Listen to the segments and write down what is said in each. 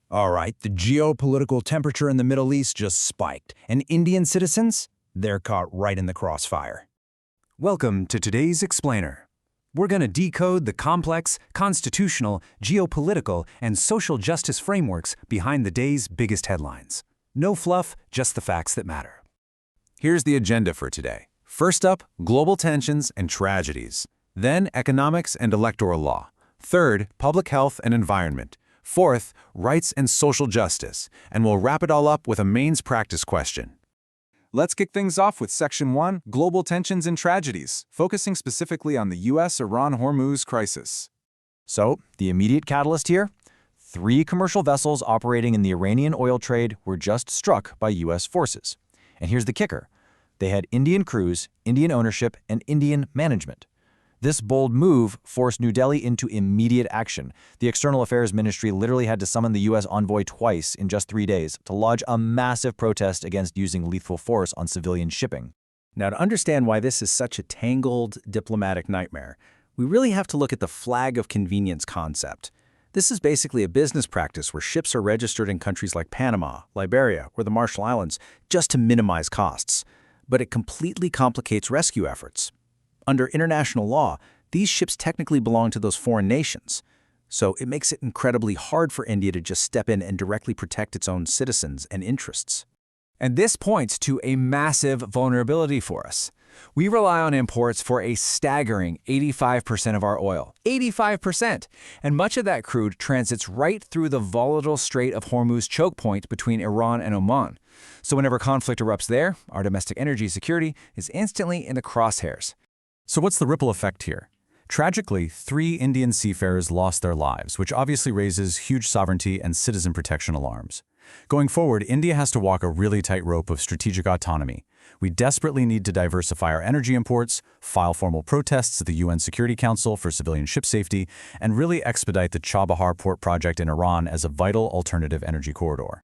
All right, the geopolitical temperature in the Middle East just spiked, and Indian citizens, they're caught right in the crossfire. Welcome to today's Explainer. We're going to decode the complex, constitutional, geopolitical, and social justice frameworks behind the day's biggest headlines. No fluff, just the facts that matter. Here's the agenda for today. First up, global tensions and tragedies. Then, economics and electoral law. Third, public health and environment. Fourth, rights and social justice. And we'll wrap it all up with a mains practice question. Let's kick things off with Section 1, Global Tensions and Tragedies, focusing specifically on the U.S.-Iran-Hormuz crisis. So, the immediate catalyst here? 3 commercial vessels operating in the Iranian oil trade were just struck by U.S. forces. And here's the kicker. They had Indian crews, Indian ownership, and Indian management. This bold move forced New Delhi into immediate action. The External Affairs Ministry literally had to summon the U.S. envoy twice in just 3 days to lodge a massive protest against using lethal force on civilian shipping. Now, to understand why this is such a tangled diplomatic nightmare, we really have to look at the flag of convenience concept. This is basically a business practice where ships are registered in countries like Panama, Liberia, or the Marshall Islands just to minimize costs. But it completely complicates rescue efforts. Under international law, these ships technically belong to those foreign nations. So it makes it incredibly hard for India to just step in and directly protect its own citizens and interests. And this points to a massive vulnerability for us. We rely on imports for a staggering 85% of our oil. 85%! And much of that crude transits right through the volatile Strait of Hormuz choke point between Iran and Oman. So whenever conflict erupts there, our domestic energy security is instantly in the crosshairs. So what's the ripple effect here? Tragically, 3 Indian seafarers lost their lives, which obviously raises huge sovereignty and citizen protection alarms. Going forward, India has to walk a really tight rope of strategic autonomy. We desperately need to diversify our energy imports, file formal protests at the UN Security Council for civilian ship safety, and really expedite the Chabahar port project in Iran as a vital alternative energy corridor.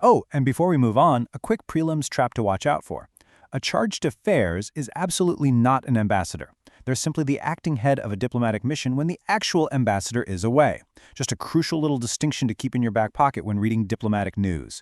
Oh, and before we move on, a quick prelims trap to watch out for. A chargé d'affaires is absolutely not an ambassador. They're simply the acting head of a diplomatic mission when the actual ambassador is away. Just a crucial little distinction to keep in your back pocket when reading diplomatic news.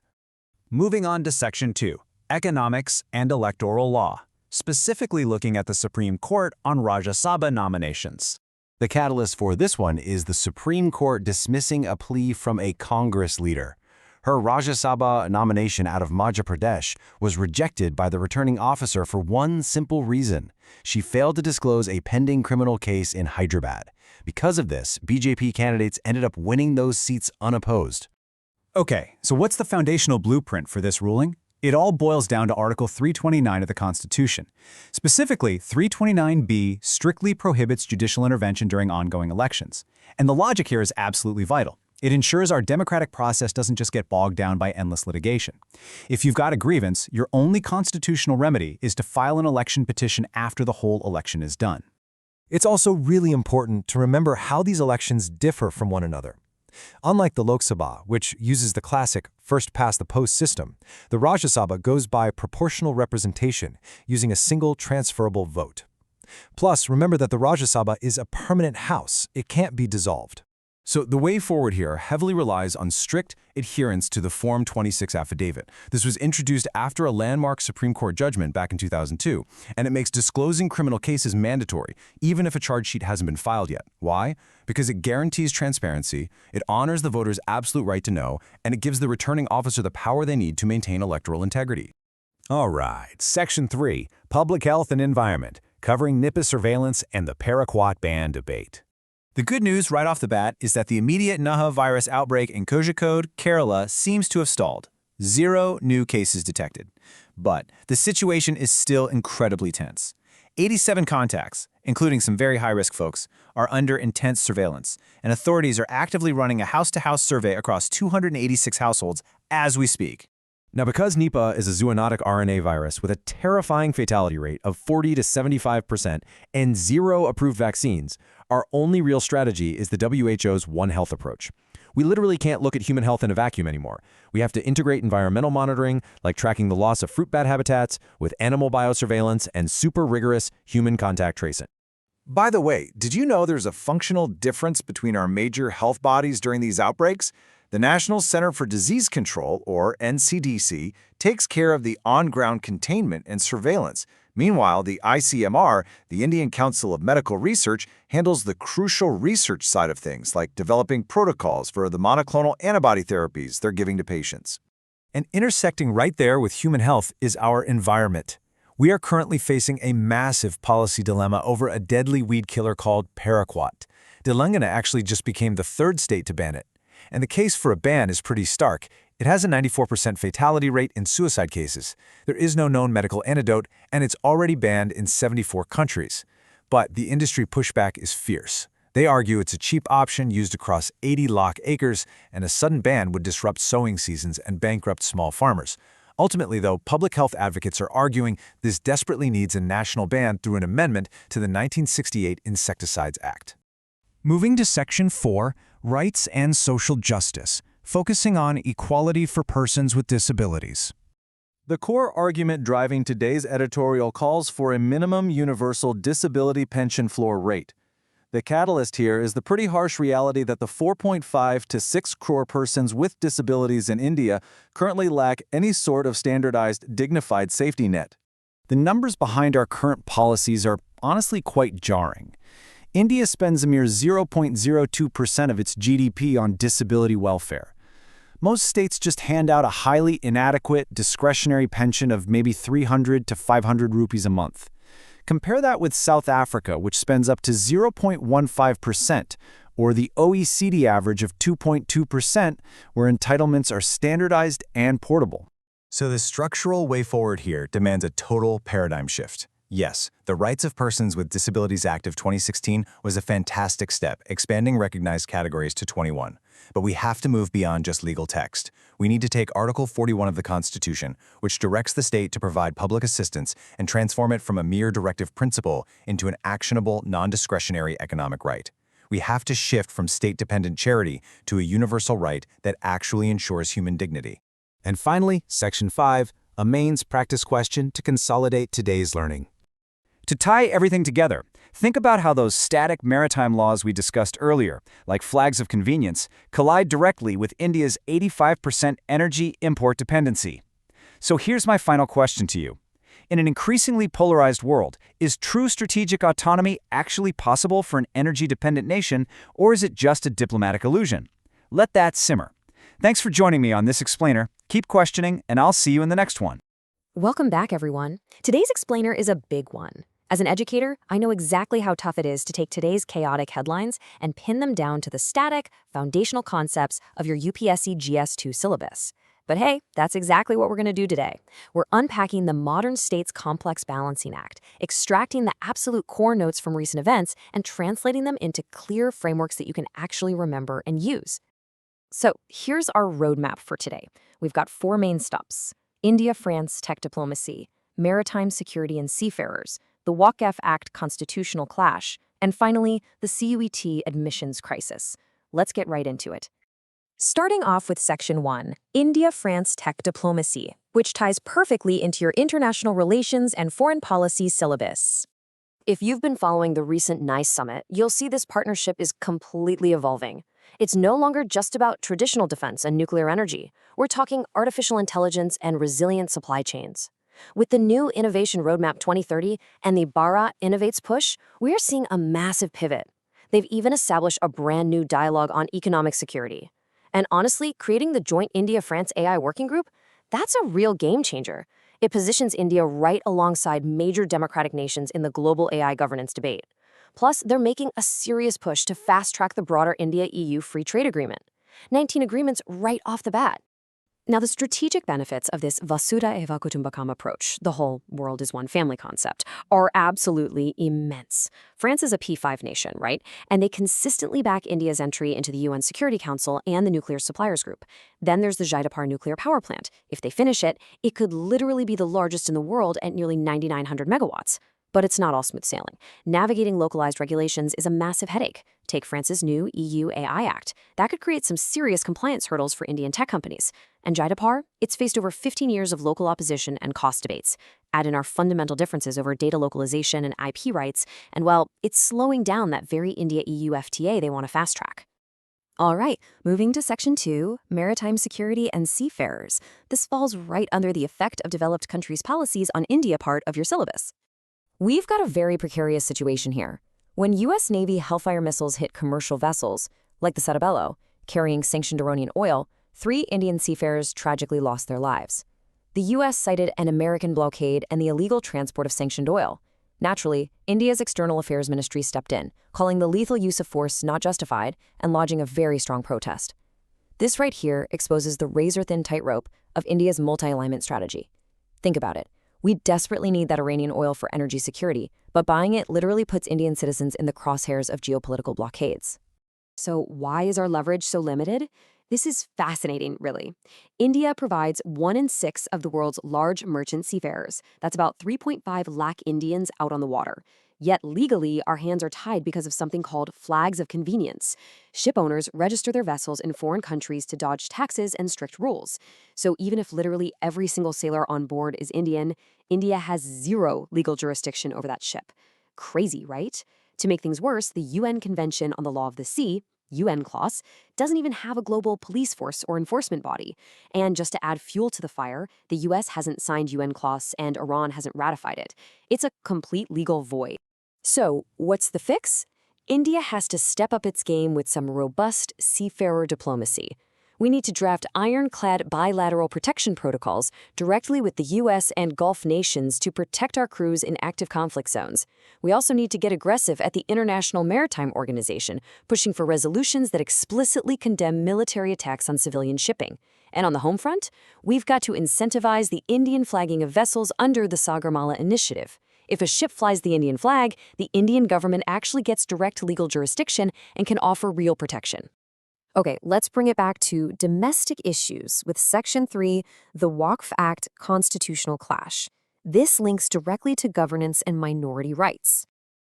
Moving on to Section 2, Economics and Electoral Law, specifically looking at the Supreme Court on Rajya Sabha nominations. The catalyst for this one is the Supreme Court dismissing a plea from a Congress leader. Her Rajya Sabha nomination out of Madhya Pradesh was rejected by the returning officer for one simple reason. She failed to disclose a pending criminal case in Hyderabad. Because of this, BJP candidates ended up winning those seats unopposed. Okay, so what's the foundational blueprint for this ruling? It all boils down to Article 329 of the Constitution. Specifically, 329B strictly prohibits judicial intervention during ongoing elections. And the logic here is absolutely vital. It ensures our democratic process doesn't just get bogged down by endless litigation. If you've got a grievance, your only constitutional remedy is to file an election petition after the whole election is done. It's also really important to remember how these elections differ from one another. Unlike the Lok Sabha, which uses the classic first-past-the-post system, the Rajya Sabha goes by proportional representation, using a single transferable vote. Plus, remember that the Rajya Sabha is a permanent house. It can't be dissolved. So the way forward here heavily relies on strict adherence to the Form 26 affidavit. This was introduced after a landmark Supreme Court judgment back in 2002, and it makes disclosing criminal cases mandatory, even if a charge sheet hasn't been filed yet. Why? Because it guarantees transparency, it honors the voter's absolute right to know, and it gives the returning officer the power they need to maintain electoral integrity. All right, Section 3, Public Health and Environment, covering Nipah surveillance and the paraquat ban debate. The good news right off the bat is that the immediate Nipah virus outbreak in Kozhikode, Kerala seems to have stalled. 0 new cases detected. But the situation is still incredibly tense. 87 contacts, including some very high-risk folks, are under intense surveillance, and authorities are actively running a house-to-house survey across 286 households as we speak. Now, because Nipah is a zoonotic RNA virus with a terrifying fatality rate of 40 to 75% and 0 approved vaccines, our only real strategy is the WHO's One Health approach. We literally can't look at human health in a vacuum anymore. We have to integrate environmental monitoring, like tracking the loss of fruit bat habitats, with animal biosurveillance and super rigorous human contact tracing. By the way, did you know there's a functional difference between our major health bodies during these outbreaks? The National Center for Disease Control, or NCDC, takes care of the on-ground containment and surveillance. Meanwhile, the ICMR, the Indian Council of Medical Research, handles the crucial research side of things, like developing protocols for the monoclonal antibody therapies they're giving to patients. And intersecting right there with human health is our environment. We are currently facing a massive policy dilemma over a deadly weed killer called paraquat. Telangana actually just became the third state to ban it. And the case for a ban is pretty stark. It has a 94% fatality rate in suicide cases. There is no known medical antidote, and it's already banned in 74 countries. But the industry pushback is fierce. They argue it's a cheap option used across 80 lakh acres, and a sudden ban would disrupt sowing seasons and bankrupt small farmers. Ultimately, though, public health advocates are arguing this desperately needs a national ban through an amendment to the 1968 Insecticides Act. Moving to Section 4, Rights and Social Justice, focusing on equality for persons with disabilities. The core argument driving today's editorial calls for a minimum universal disability pension floor rate. The catalyst here is the pretty harsh reality that the 4.5 to 6 crore persons with disabilities in India currently lack any sort of standardized, dignified safety net. The numbers behind our current policies are honestly quite jarring. India spends a mere 0.02% of its GDP on disability welfare. Most states just hand out a highly inadequate, discretionary pension of maybe 300 to 500 rupees a month. Compare that with South Africa, which spends up to 0.15%, or the OECD average of 2.2%, where entitlements are standardized and portable. So the structural way forward here demands a total paradigm shift. Yes, the Rights of Persons with Disabilities Act of 2016 was a fantastic step, expanding recognized categories to 21. But we have to move beyond just legal text. We need to take Article 41 of the Constitution, which directs the state to provide public assistance, and transform it from a mere directive principle into an actionable, non-discretionary economic right. We have to shift from state-dependent charity to a universal right that actually ensures human dignity. And finally, Section 5, a mains practice question to consolidate today's learning. To tie everything together, think about how those static maritime laws we discussed earlier, like flags of convenience, collide directly with India's 85% energy import dependency. So here's my final question to you. In an increasingly polarized world, is true strategic autonomy actually possible for an energy-dependent nation, or is it just a diplomatic illusion? Let that simmer. Thanks for joining me on this explainer. Keep questioning, and I'll see you in the next one. Welcome back, everyone. Today's explainer is a big one. As an educator, I know exactly how tough it is to take today's chaotic headlines and pin them down to the static, foundational concepts of your UPSC GS2 syllabus. But hey, that's exactly what we're going to do today. We're unpacking the modern state's complex balancing act, extracting the absolute core notes from recent events, and translating them into clear frameworks that you can actually remember and use. So here's our roadmap for today. We've got 4 main stops: India-France tech diplomacy, maritime security and seafarers, the WACF Act constitutional clash, and finally, the CUET admissions crisis. Let's get right into it. Starting off with Section 1, India-France tech diplomacy, which ties perfectly into your international relations and foreign policy syllabus. If you've been following the recent NICE summit, you'll see this partnership is completely evolving. It's no longer just about traditional defense and nuclear energy. We're talking artificial intelligence and resilient supply chains. With the new Innovation Roadmap 2030 and the Bharat Innovates push, we're seeing a massive pivot. They've even established a brand new dialogue on economic security. And honestly, creating the joint India-France AI working group, that's a real game changer. It positions India right alongside major democratic nations in the global AI governance debate. Plus, they're making a serious push to fast-track the broader India-EU free trade agreement. 19 agreements right off the bat. Now, the strategic benefits of this Vasudha Kutumbakam approach, the whole world is one family concept, are absolutely immense. France is a P5 nation, right? And they consistently back India's entry into the UN Security Council and the Nuclear Suppliers Group. Then there's the Jaidapur nuclear power plant. If they finish it, it could literally be the largest in the world at nearly 9,900 megawatts. But it's not all smooth sailing. Navigating localized regulations is a massive headache. Take France's new EU AI Act. That could create some serious compliance hurdles for Indian tech companies. And Jaidapur, it's faced over 15 years of local opposition and cost debates. Add in our fundamental differences over data localization and IP rights, and well, it's slowing down that very India-EU FTA they want to fast track. All right, moving to Section 2, Maritime Security and Seafarers. This falls right under the effect of developed countries' policies on India part of your syllabus. We've got a very precarious situation here. When U.S. Navy Hellfire missiles hit commercial vessels, like the Santabello, carrying sanctioned Iranian oil, 3 Indian seafarers tragically lost their lives. The U.S. cited an American blockade and the illegal transport of sanctioned oil. Naturally, India's External Affairs Ministry stepped in, calling the lethal use of force not justified and lodging a very strong protest. This right here exposes the razor-thin tightrope of India's multi-alignment strategy. Think about it. We desperately need that Iranian oil for energy security, but buying it literally puts Indian citizens in the crosshairs of geopolitical blockades. So why is our leverage so limited? This is fascinating, really. India provides 1 in 6 of the world's large merchant seafarers. That's about 3.5 lakh Indians out on the water. Yet legally, our hands are tied because of something called flags of convenience. Ship owners register their vessels in foreign countries to dodge taxes and strict rules. So even if literally every single sailor on board is Indian, India has 0 legal jurisdiction over that ship. Crazy, right? To make things worse, the UN Convention on the Law of the Sea, UNCLOS, doesn't even have a global police force or enforcement body. And just to add fuel to the fire, the US hasn't signed UNCLOS and Iran hasn't ratified it. It's a complete legal void. So, what's the fix? India has to step up its game with some robust seafarer diplomacy. We need to draft ironclad bilateral protection protocols directly with the U.S. and Gulf nations to protect our crews in active conflict zones. We also need to get aggressive at the International Maritime Organization, pushing for resolutions that explicitly condemn military attacks on civilian shipping. And on the home front, we've got to incentivize the Indian flagging of vessels under the Sagarmala Initiative. If a ship flies the Indian flag, the Indian government actually gets direct legal jurisdiction and can offer real protection. Okay, let's bring it back to domestic issues with Section 3, the Waqf Act constitutional clash. This links directly to governance and minority rights.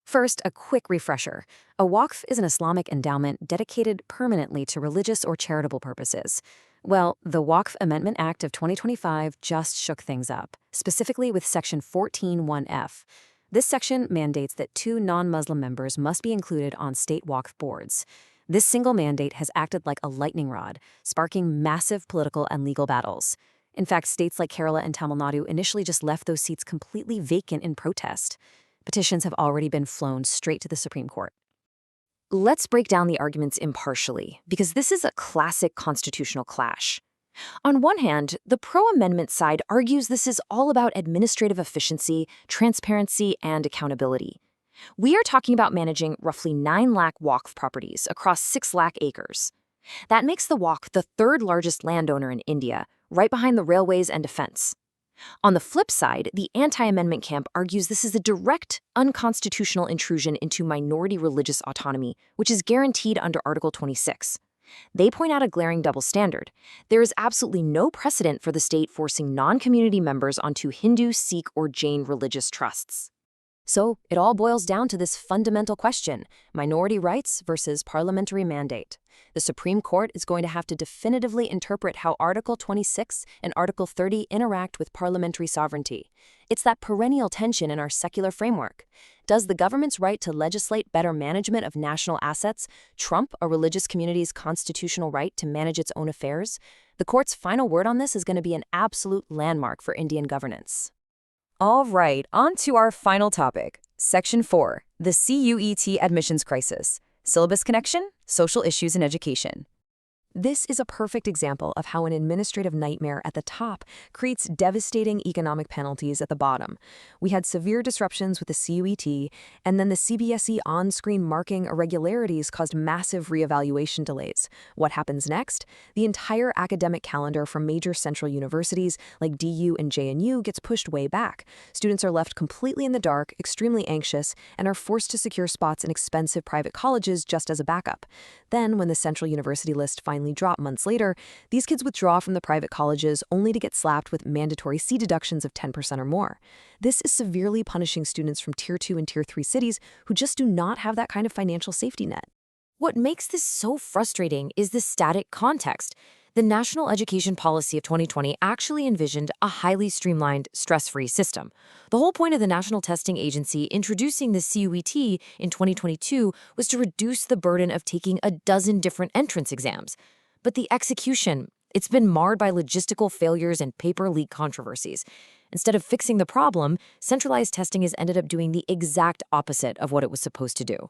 First, a quick refresher. A waqf is an Islamic endowment dedicated permanently to religious or charitable purposes. Well, the Waqf Amendment Act of 2025 just shook things up, specifically with Section 14(1)(f). This section mandates that 2 non-Muslim members must be included on state waqf boards. This single mandate has acted like a lightning rod, sparking massive political and legal battles. In fact, states like Kerala and Tamil Nadu initially just left those seats completely vacant in protest. Petitions have already been flown straight to the Supreme Court. Let's break down the arguments impartially, because this is a classic constitutional clash. On one hand, the pro-amendment side argues this is all about administrative efficiency, transparency, and accountability. We are talking about managing roughly 9 lakh waqf properties across 6 lakh acres. That makes the waqf the 3rd largest landowner in India, right behind the railways and defense. On the flip side, the anti-amendment camp argues this is a direct, unconstitutional intrusion into minority religious autonomy, which is guaranteed under Article 26. They point out a glaring double standard. There is absolutely no precedent for the state forcing non-community members onto Hindu, Sikh, or Jain religious trusts. So it all boils down to this fundamental question: minority rights versus parliamentary mandate. The Supreme Court is going to have to definitively interpret how Article 26 and Article 30 interact with parliamentary sovereignty. It's that perennial tension in our secular framework. Does the government's right to legislate better management of national assets trump a religious community's constitutional right to manage its own affairs? The court's final word on this is going to be an absolute landmark for Indian governance. All right, on to our final topic, Section 4, the CUET admissions crisis, syllabus connection, social issues in education. This is a perfect example of how an administrative nightmare at the top creates devastating economic penalties at the bottom. We had severe disruptions with the CUET, and then the CBSE on-screen marking irregularities caused massive reevaluation delays. What happens next? The entire academic calendar from major central universities like DU and JNU gets pushed way back. Students are left completely in the dark, extremely anxious, and are forced to secure spots in expensive private colleges just as a backup. Then, when the central university list finally drop months later, these kids withdraw from the private colleges only to get slapped with mandatory C deductions of 10% or more. This is severely punishing students from Tier 2 and Tier 3 cities who just do not have that kind of financial safety net. What makes this so frustrating is the static context. The National Education Policy of 2020 actually envisioned a highly streamlined, stress-free system. The whole point of the National Testing Agency introducing the CUET in 2022 was to reduce the burden of taking a dozen different entrance exams. But the execution, it's been marred by logistical failures and paper leak controversies. Instead of fixing the problem, centralized testing has ended up doing the exact opposite of what it was supposed to do.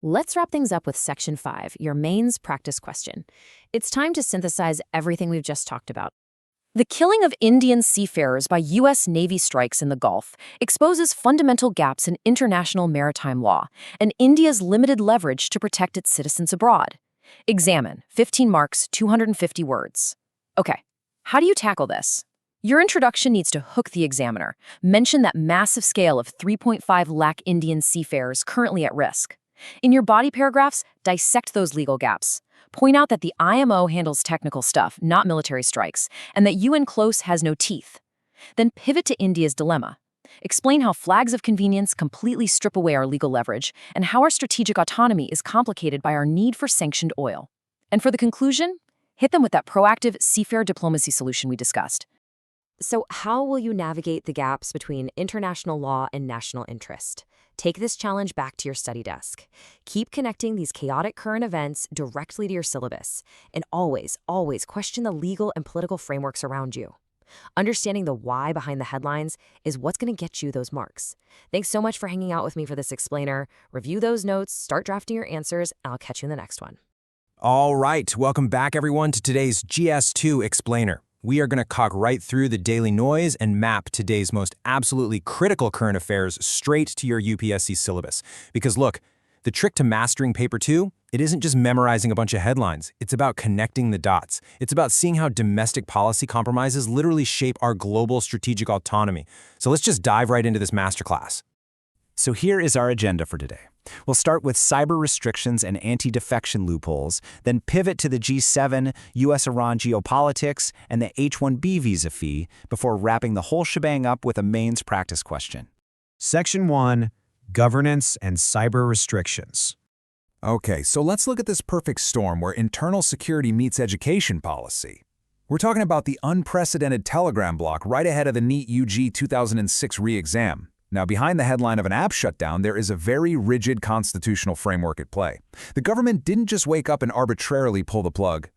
Let's wrap things up with Section 5, your mains practice question. It's time to synthesize everything we've just talked about. The killing of Indian seafarers by U.S. Navy strikes in the Gulf exposes fundamental gaps in international maritime law and India's limited leverage to protect its citizens abroad. Examine, 15 marks, 250 words. Okay, how do you tackle this? Your introduction needs to hook the examiner. Mention that massive scale of 3.5 lakh Indian seafarers currently at risk. In your body paragraphs, dissect those legal gaps. Point out that the IMO handles technical stuff, not military strikes, and that UN Close has no teeth. Then pivot to India's dilemma. Explain how flags of convenience completely strip away our legal leverage, and how our strategic autonomy is complicated by our need for sanctioned oil. And for the conclusion, hit them with that proactive seafarer diplomacy solution we discussed. So how will you navigate the gaps between international law and national interest? Take this challenge back to your study desk. Keep connecting these chaotic current events directly to your syllabus. And always, always question the legal and political frameworks around you. Understanding the why behind the headlines is what's going to get you those marks. Thanks so much for hanging out with me for this explainer. Review those notes, start drafting your answers, and I'll catch you in the next one. All right, welcome back everyone to today's GS2 Explainer. We are going to cock right through the daily noise and map today's most absolutely critical current affairs straight to your UPSC syllabus. Because look, the trick to mastering Paper 2, it isn't just memorizing a bunch of headlines. It's about connecting the dots. It's about seeing how domestic policy compromises literally shape our global strategic autonomy. So let's just dive right into this masterclass. So here is our agenda for today. We'll start with cyber restrictions and anti-defection loopholes, then pivot to the G7, US-Iran geopolitics, and the H-1B visa fee before wrapping the whole shebang up with a mains practice question. Section 1, Governance and Cyber Restrictions. Okay, so let's look at this perfect storm where internal security meets education policy. We're talking about the unprecedented telegram block right ahead of the NEET UG 2006 re-exam. Now, behind the headline of an app shutdown, there is a very rigid constitutional framework at play. The government didn't just wake up and arbitrarily pull the plug.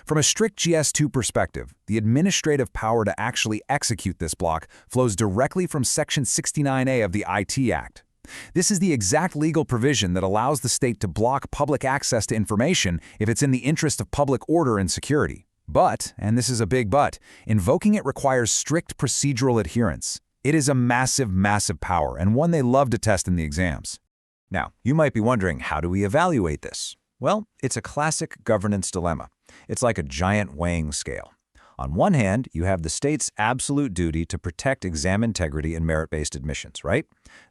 From a strict GS2 perspective, the administrative power to actually execute this block flows directly from Section 69A of the IT Act. This is the exact legal provision that allows the state to block public access to information if it's in the interest of public order and security. But, and this is a big but, invoking it requires strict procedural adherence. It is a massive, massive power, and one they love to test in the exams. Now, you might be wondering, how do we evaluate this? Well, it's a classic governance dilemma. It's like a giant weighing scale. On one hand, you have the state's absolute duty to protect exam integrity and merit-based admissions, right?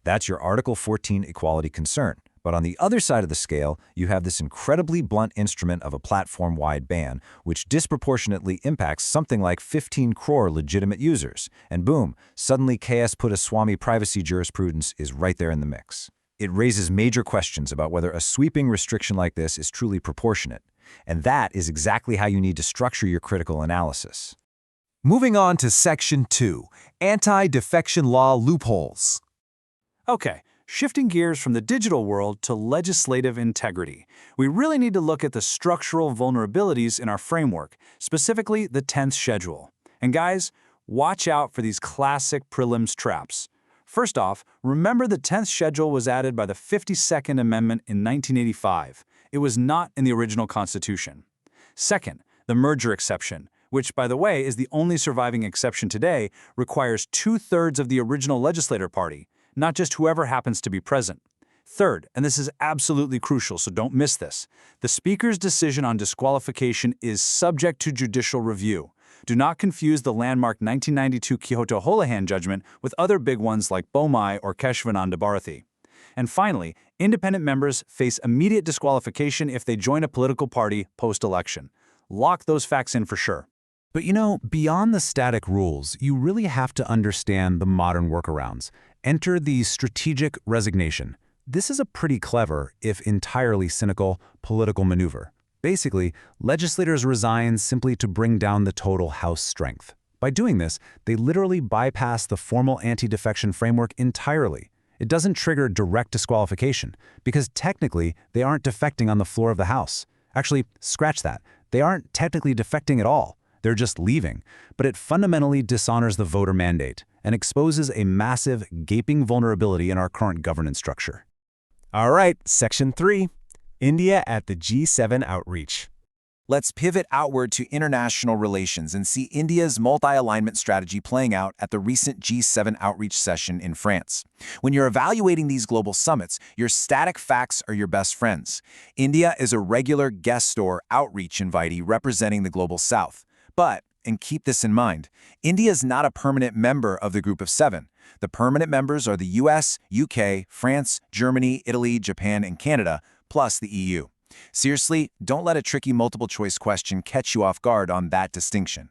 That's your Article 14 equality concern. But on the other side of the scale, you have this incredibly blunt instrument of a platform-wide ban, which disproportionately impacts something like 15 crore legitimate users. And boom, suddenly KS Swami privacy jurisprudence is right there in the mix. It raises major questions about whether a sweeping restriction like this is truly proportionate. And that is exactly how you need to structure your critical analysis. Moving on to Section 2, Anti-Defection Law Loopholes. Okay. Shifting gears from the digital world to legislative integrity, we really need to look at the structural vulnerabilities in our framework, specifically the 10th schedule. And guys, watch out for these classic prelims traps. First off, remember the 10th schedule was added by the 52nd Amendment in 1985. It was not in the original Constitution. Second, the merger exception, which, by the way, is the only surviving exception today, requires 2/3 of the original legislator party, not just whoever happens to be present. Third, and this is absolutely crucial, so don't miss this, the Speaker's decision on disqualification is subject to judicial review. Do not confuse the landmark 1992 Kyoto-Holohan judgment with other big ones like Bomai or Keshvananda Bharathi. And finally, independent members face immediate disqualification if they join a political party post-election. Lock those facts in for sure. But you know, beyond the static rules, you really have to understand the modern workarounds. Enter the strategic resignation. This is a pretty clever, if entirely cynical, political maneuver. Basically, legislators resign simply to bring down the total House strength. By doing this, they literally bypass the formal anti-defection framework entirely. It doesn't trigger direct disqualification, because technically they aren't defecting on the floor of the House. Actually, scratch that. They aren't technically defecting at all. They're just leaving. But it fundamentally dishonors the voter mandate and exposes a massive, gaping vulnerability in our current governance structure. All right, Section 3. India at the G7 outreach. Let's pivot outward to international relations and see India's multi-alignment strategy playing out at the recent G7 outreach session in France. When you're evaluating these global summits, your static facts are your best friends. India is a regular guest or outreach invitee representing the Global South. But, and keep this in mind, India is not a permanent member of the Group of Seven. The permanent members are the US, UK, France, Germany, Italy, Japan, and Canada, plus the EU. Seriously, don't let a tricky multiple-choice question catch you off guard on that distinction.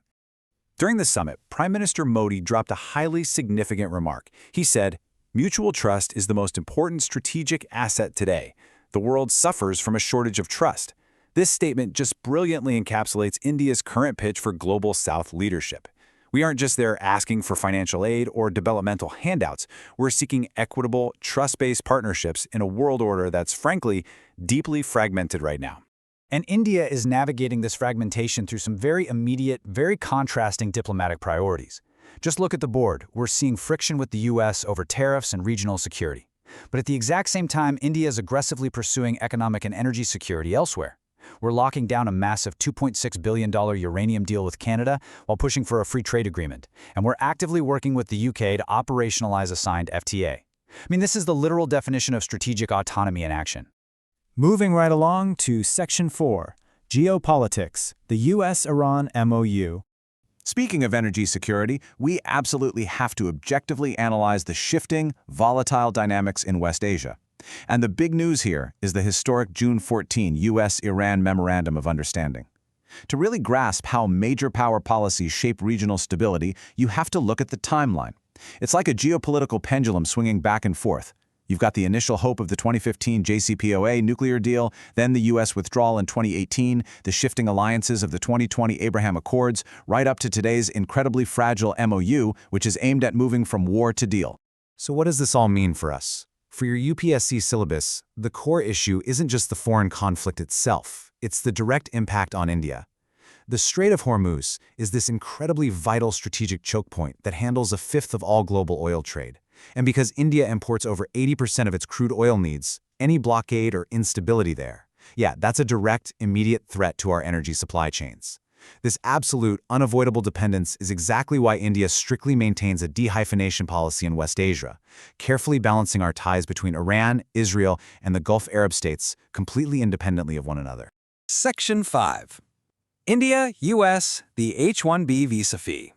During the summit, Prime Minister Modi dropped a highly significant remark. He said, "Mutual trust is the most important strategic asset today. The world suffers from a shortage of trust." This statement just brilliantly encapsulates India's current pitch for Global South leadership. We aren't just there asking for financial aid or developmental handouts. We're seeking equitable, trust-based partnerships in a world order that's, frankly, deeply fragmented right now. And India is navigating this fragmentation through some very immediate, very contrasting diplomatic priorities. Just look at the board. We're seeing friction with the US over tariffs and regional security. But at the exact same time, India is aggressively pursuing economic and energy security elsewhere. We're locking down a massive $2.6 billion uranium deal with Canada while pushing for a free trade agreement. And we're actively working with the UK to operationalize a signed FTA. I mean, this is the literal definition of strategic autonomy in action. Moving right along to Section 4, Geopolitics, the US-Iran MOU. Speaking of energy security, we absolutely have to objectively analyze the shifting, volatile dynamics in West Asia. And the big news here is the historic June 14 US-Iran Memorandum of Understanding. To really grasp how major power policies shape regional stability, you have to look at the timeline. It's like a geopolitical pendulum swinging back and forth. You've got the initial hope of the 2015 JCPOA nuclear deal, then the U.S. withdrawal in 2018, the shifting alliances of the 2020 Abraham Accords, right up to today's incredibly fragile MOU, which is aimed at moving from war to deal. So what does this all mean for us? For your UPSC syllabus, the core issue isn't just the foreign conflict itself, it's the direct impact on India. The Strait of Hormuz is this incredibly vital strategic choke point that handles a fifth of all global oil trade. And because India imports over 80% of its crude oil needs, any blockade or instability there, that's a direct, immediate threat to our energy supply chains. This absolute, unavoidable dependence is exactly why India strictly maintains a dehyphenation policy in West Asia, carefully balancing our ties between Iran, Israel, and the Gulf Arab states completely independently of one another. Section 5. India, US, the H-1B visa fee.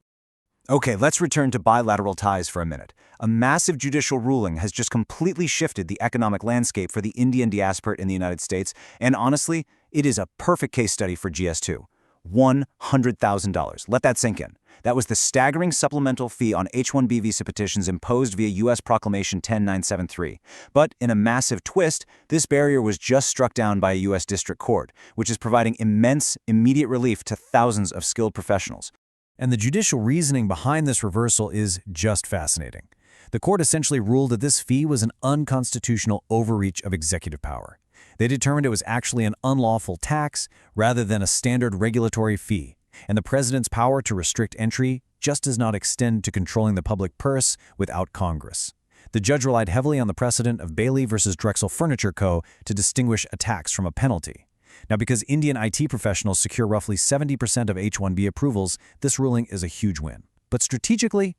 Okay, let's return to bilateral ties for a minute. A massive judicial ruling has just completely shifted the economic landscape for the Indian diaspora in the United States, and honestly, it is a perfect case study for GS2. $100,000. Let that sink in. That was the staggering supplemental fee on H-1B visa petitions imposed via U.S. Proclamation 10973. But in a massive twist, this barrier was just struck down by a U.S. district court, which is providing immense, immediate relief to thousands of skilled professionals. And the judicial reasoning behind this reversal is just fascinating. The court essentially ruled that this fee was an unconstitutional overreach of executive power. They determined it was actually an unlawful tax rather than a standard regulatory fee, and the president's power to restrict entry just does not extend to controlling the public purse without Congress. The judge relied heavily on the precedent of Bailey versus Drexel Furniture Co. to distinguish a tax from a penalty. Now, because Indian IT professionals secure roughly 70% of H-1B approvals, this ruling is a huge win. But strategically,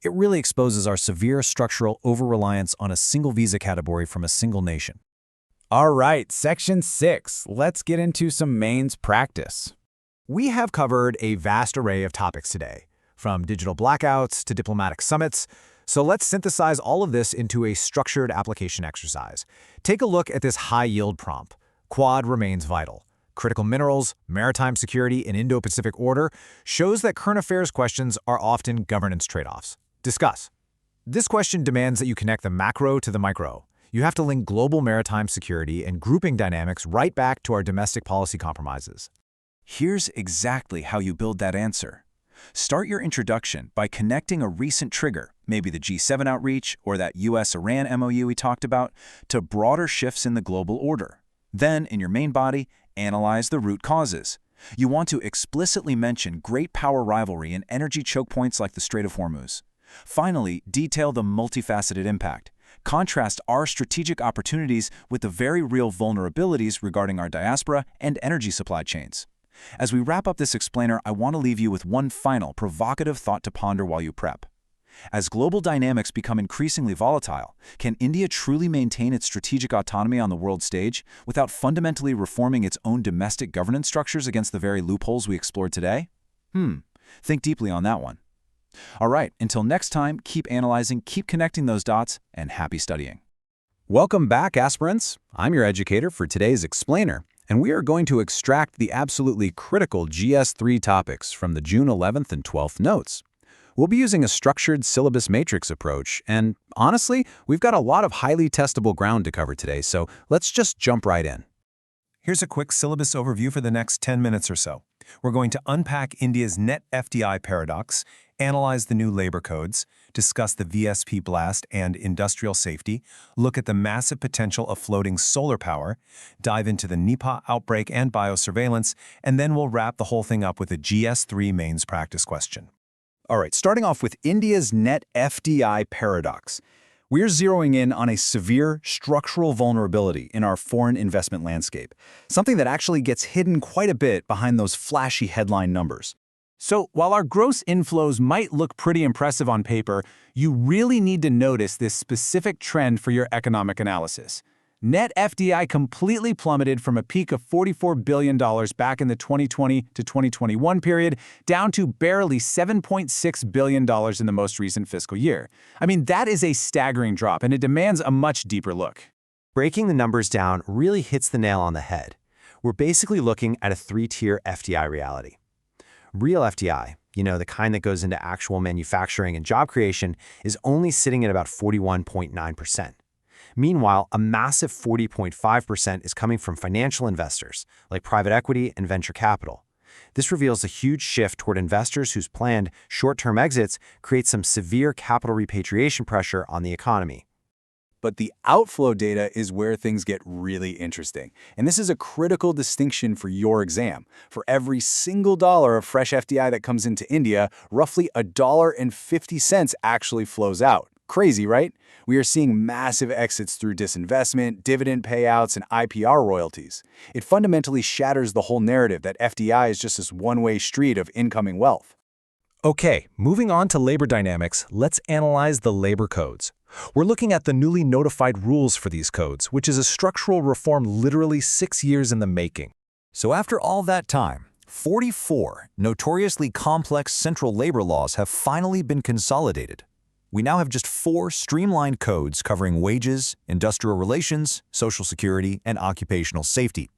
it really exposes our severe structural over-reliance on a single visa category from a single nation. All right, Section 6. Let's get into some mains practice. We have covered a vast array of topics today, from digital blackouts to diplomatic summits, so let's synthesize all of this into a structured application exercise. Take a look at this high-yield prompt. Quad remains vital. Critical minerals, maritime security, and Indo-Pacific order shows that current affairs questions are often governance trade-offs. Discuss. This question demands that you connect the macro to the micro. You have to link global maritime security and grouping dynamics right back to our domestic policy compromises. Here's exactly how you build that answer. Start your introduction by connecting a recent trigger, maybe the G7 outreach or that US-Iran MOU we talked about, to broader shifts in the global order. Then, in your main body, analyze the root causes. You want to explicitly mention great power rivalry and energy choke points like the Strait of Hormuz. Finally, detail the multifaceted impact. Contrast our strategic opportunities with the very real vulnerabilities regarding our diaspora and energy supply chains. As we wrap up this explainer, I want to leave you with one final provocative thought to ponder while you prep. As global dynamics become increasingly volatile, can India truly maintain its strategic autonomy on the world stage without fundamentally reforming its own domestic governance structures against the very loopholes we explored today? Think deeply on that one. All right, until next time, keep analyzing, keep connecting those dots, and happy studying. Welcome back, aspirants. I'm your educator for today's explainer, and we are going to extract the absolutely critical GS3 topics from the June 11th and 12th notes. We'll be using a structured syllabus matrix approach, and honestly, we've got a lot of highly testable ground to cover today, so let's just jump right in. Here's a quick syllabus overview for the next 10 minutes or so. We're going to unpack India's net FDI paradox, analyze the new labor codes, discuss the VSP blast and industrial safety, look at the massive potential of floating solar power, dive into the Nipah outbreak and biosurveillance, and then we'll wrap the whole thing up with a GS3 mains practice question. All right, starting off with India's net FDI paradox. We're zeroing in on a severe structural vulnerability in our foreign investment landscape, something that actually gets hidden quite a bit behind those flashy headline numbers. So while our gross inflows might look pretty impressive on paper, you really need to notice this specific trend for your economic analysis. Net FDI completely plummeted from a peak of $44 billion back in the 2020 to 2021 period down to barely $7.6 billion in the most recent fiscal year. I mean, that is a staggering drop, and it demands a much deeper look. Breaking the numbers down really hits the nail on the head. We're basically looking at a three-tier FDI reality. Real FDI, the kind that goes into actual manufacturing and job creation, is only sitting at about 41.9%. Meanwhile, a massive 40.5% is coming from financial investors, like private equity and venture capital. This reveals a huge shift toward investors whose planned short-term exits create some severe capital repatriation pressure on the economy. But the outflow data is where things get really interesting. And this is a critical distinction for your exam. For every single dollar of fresh FDI that comes into India, roughly $1.50 actually flows out. Crazy, right? We are seeing massive exits through disinvestment, dividend payouts, and IPR royalties. It fundamentally shatters the whole narrative that FDI is just this one-way street of incoming wealth. Okay, moving on to labor dynamics, let's analyze the labor codes. We're looking at the newly notified rules for these codes, which is a structural reform literally 6 years in the making. So after all that time, 44 notoriously complex central labor laws have finally been consolidated. We now have just 4 streamlined codes covering wages, industrial relations, social security, and occupational safety.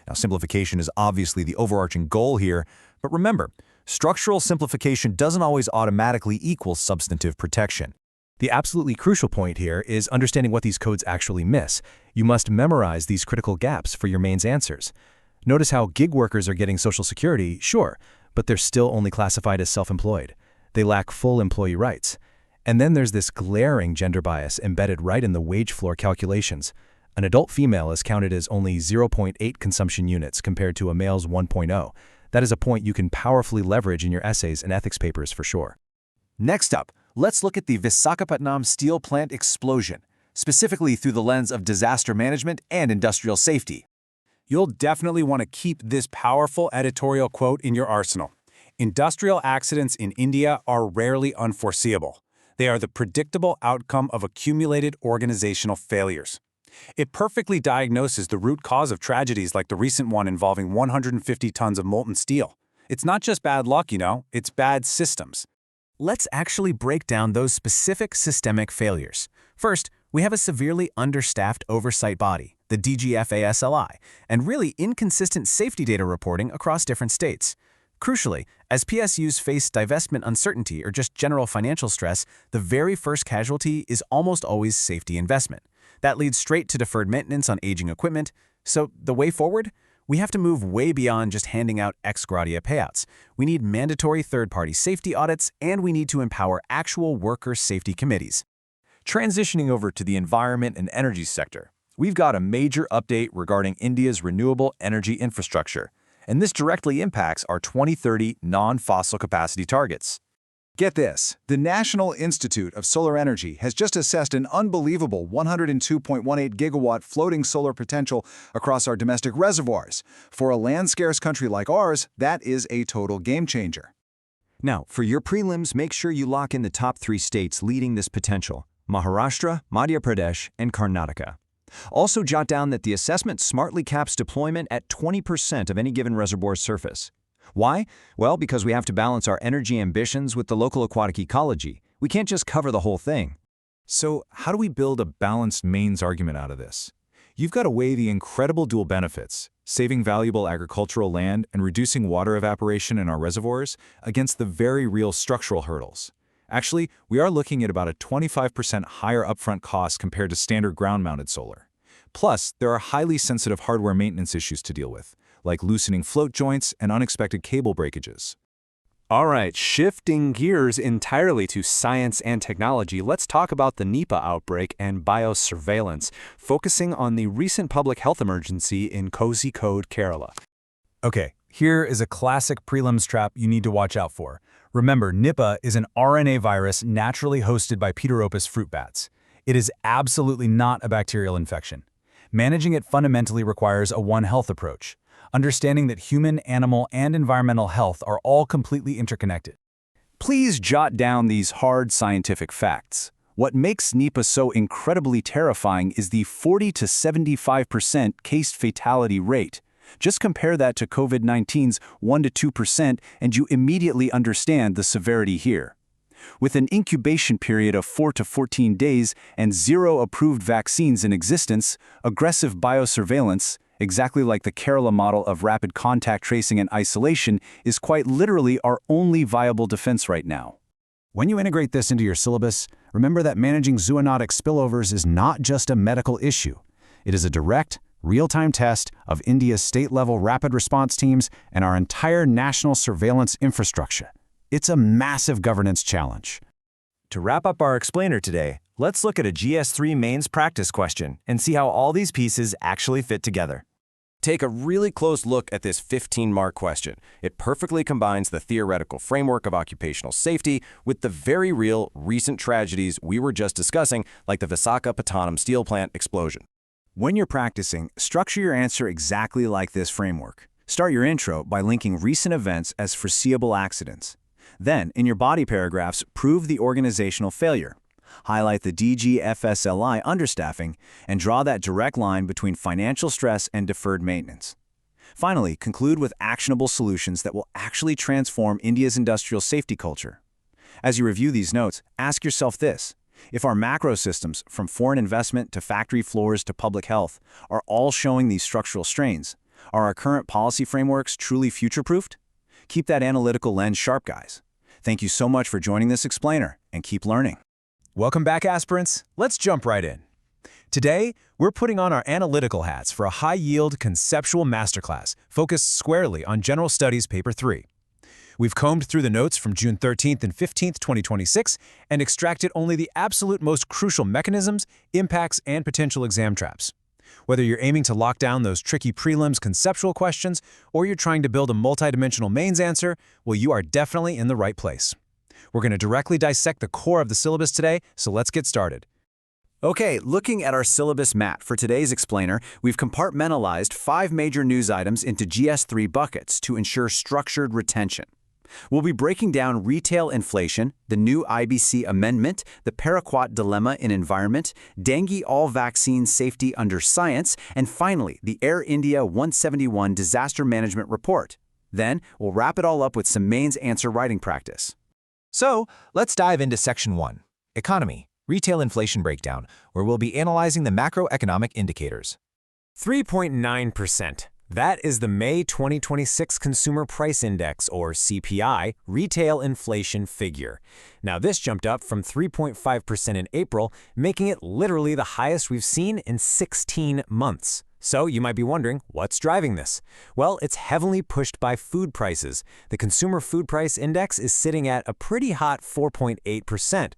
Now, simplification is obviously the overarching goal here, but remember, structural simplification doesn't always automatically equal substantive protection. The absolutely crucial point here is understanding what these codes actually miss. You must memorize these critical gaps for your mains answers. Notice how gig workers are getting Social Security, sure, but they're still only classified as self-employed. They lack full employee rights. And then there's this glaring gender bias embedded right in the wage floor calculations. An adult female is counted as only 0.8 consumption units compared to a male's 1.0. That is a point you can powerfully leverage in your essays and ethics papers for sure. Next up, let's look at the Visakhapatnam steel plant explosion, specifically through the lens of disaster management and industrial safety. You'll definitely want to keep this powerful editorial quote in your arsenal. Industrial accidents in India are rarely unforeseeable. They are the predictable outcome of accumulated organizational failures. It perfectly diagnoses the root cause of tragedies like the recent one involving 150 tons of molten steel. It's not just bad luck, it's bad systems. Let's actually break down those specific systemic failures. First, we have a severely understaffed oversight body, the DGFASLI, and really inconsistent safety data reporting across different states. Crucially, as PSUs face divestment uncertainty or just general financial stress, the very first casualty is almost always safety investment. That leads straight to deferred maintenance on aging equipment. So the way forward? We have to move way beyond just handing out ex gratia payouts. We need mandatory third-party safety audits, and we need to empower actual worker safety committees. Transitioning over to the environment and energy sector, we've got a major update regarding India's renewable energy infrastructure, and this directly impacts our 2030 non-fossil capacity targets. Get this, the National Institute of Solar Energy has just assessed an unbelievable 102.18 gigawatt floating solar potential across our domestic reservoirs. For a land-scarce country like ours, that is a total game changer. Now, for your prelims, make sure you lock in the top 3 states leading this potential: Maharashtra, Madhya Pradesh, and Karnataka. Also jot down that the assessment smartly caps deployment at 20% of any given reservoir surface. Why? Well, because we have to balance our energy ambitions with the local aquatic ecology. We can't just cover the whole thing. So how do we build a balanced mains argument out of this? You've got to weigh the incredible dual benefits, saving valuable agricultural land and reducing water evaporation in our reservoirs, against the very real structural hurdles. Actually, we are looking at about a 25% higher upfront cost compared to standard ground-mounted solar. Plus, there are highly sensitive hardware maintenance issues to deal with, like loosening float joints and unexpected cable breakages. All right, shifting gears entirely to science and technology, let's talk about the Nipah outbreak and biosurveillance, focusing on the recent public health emergency in Kozhikode, Kerala. Okay, here is a classic prelims trap you need to watch out for. Remember, Nipah is an RNA virus naturally hosted by Pteropus fruit bats. It is absolutely not a bacterial infection. Managing it fundamentally requires a One Health approach, understanding that human, animal, and environmental health are all completely interconnected. Please jot down these hard scientific facts. What makes Nipah so incredibly terrifying is the 40 to 75% case fatality rate. Just compare that to COVID-19's 1 to 2%, and you immediately understand the severity here. With an incubation period of 4 to 14 days and 0 approved vaccines in existence, aggressive biosurveillance, exactly like the Kerala model of rapid contact tracing and isolation, is quite literally our only viable defense right now. When you integrate this into your syllabus, remember that managing zoonotic spillovers is not just a medical issue. It is a direct, real-time test of India's state-level rapid response teams and our entire national surveillance infrastructure. It's a massive governance challenge. To wrap up our explainer today, let's look at a GS3 mains practice question and see how all these pieces actually fit together. Take a really close look at this 15-mark question. It perfectly combines the theoretical framework of occupational safety with the very real, recent tragedies we were just discussing, like the Visakhapatnam steel plant explosion. When you're practicing, structure your answer exactly like this framework. Start your intro by linking recent events as foreseeable accidents. Then, in your body paragraphs, prove the organizational failure. Highlight the DGFSLI understaffing, and draw that direct line between financial stress and deferred maintenance. Finally, conclude with actionable solutions that will actually transform India's industrial safety culture. As you review these notes, ask yourself this: if our macro systems, from foreign investment to factory floors to public health, are all showing these structural strains, are our current policy frameworks truly future-proofed? Keep that analytical lens sharp, guys. Thank you so much for joining this explainer, and keep learning. Welcome back, aspirants. Let's jump right in. Today, we're putting on our analytical hats for a high-yield conceptual masterclass focused squarely on General Studies Paper 3. We've combed through the notes from June 13th and 15th, 2026, and extracted only the absolute most crucial mechanisms, impacts, and potential exam traps. Whether you're aiming to lock down those tricky prelims conceptual questions, or you're trying to build a multidimensional mains answer, well, you are definitely in the right place. We're going to directly dissect the core of the syllabus today, so let's get started. Okay, looking at our syllabus map for today's explainer, we've compartmentalized 5 major news items into GS3 buckets to ensure structured retention. We'll be breaking down retail inflation, the new IBC amendment, the paraquat dilemma in environment, dengue all vaccine safety under science, and finally, the Air India 171 disaster management report. Then, we'll wrap it all up with some mains answer writing practice. So, let's dive into Section 1, Economy, Retail Inflation Breakdown, where we'll be analyzing the macroeconomic indicators. 3.9%. That is the May 2026 Consumer Price Index, or CPI, retail inflation figure. Now, this jumped up from 3.5% in April, making it literally the highest we've seen in 16 months. So you might be wondering, what's driving this? Well, it's heavily pushed by food prices. The Consumer Food Price Index is sitting at a pretty hot 4.8%.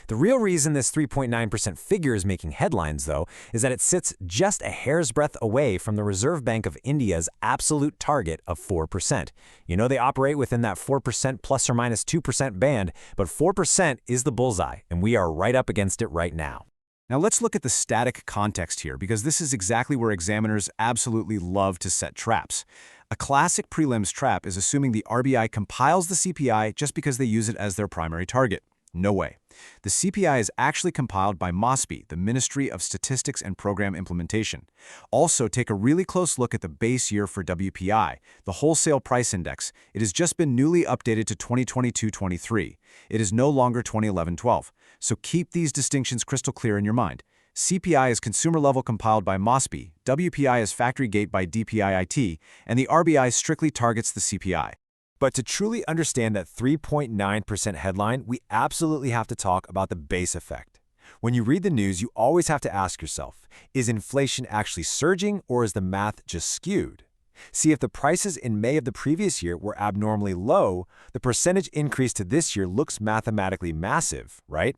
The real reason this 3.9% figure is making headlines, though, is that it sits just a hair's breadth away from the Reserve Bank of India's absolute target of 4%. You know they operate within that 4% plus or minus 2% band, but 4% is the bullseye, and we are right up against it right now. Now let's look at the static context here, because this is exactly where examiners absolutely love to set traps. A classic prelims trap is assuming the RBI compiles the CPI just because they use it as their primary target. No way. The CPI is actually compiled by MOSPI, the Ministry of Statistics and Program Implementation. Also, take a really close look at the base year for WPI, the Wholesale Price Index. It has just been newly updated to 2022-23. It is no longer 2011-12. So keep these distinctions crystal clear in your mind. CPI is consumer level compiled by MOSPI, WPI is factory gate by DPIIT, and the RBI strictly targets the CPI. But to truly understand that 3.9% headline, we absolutely have to talk about the base effect. When you read the news, you always have to ask yourself, is inflation actually surging or is the math just skewed? See, if the prices in May of the previous year were abnormally low, the percentage increase to this year looks mathematically massive, right?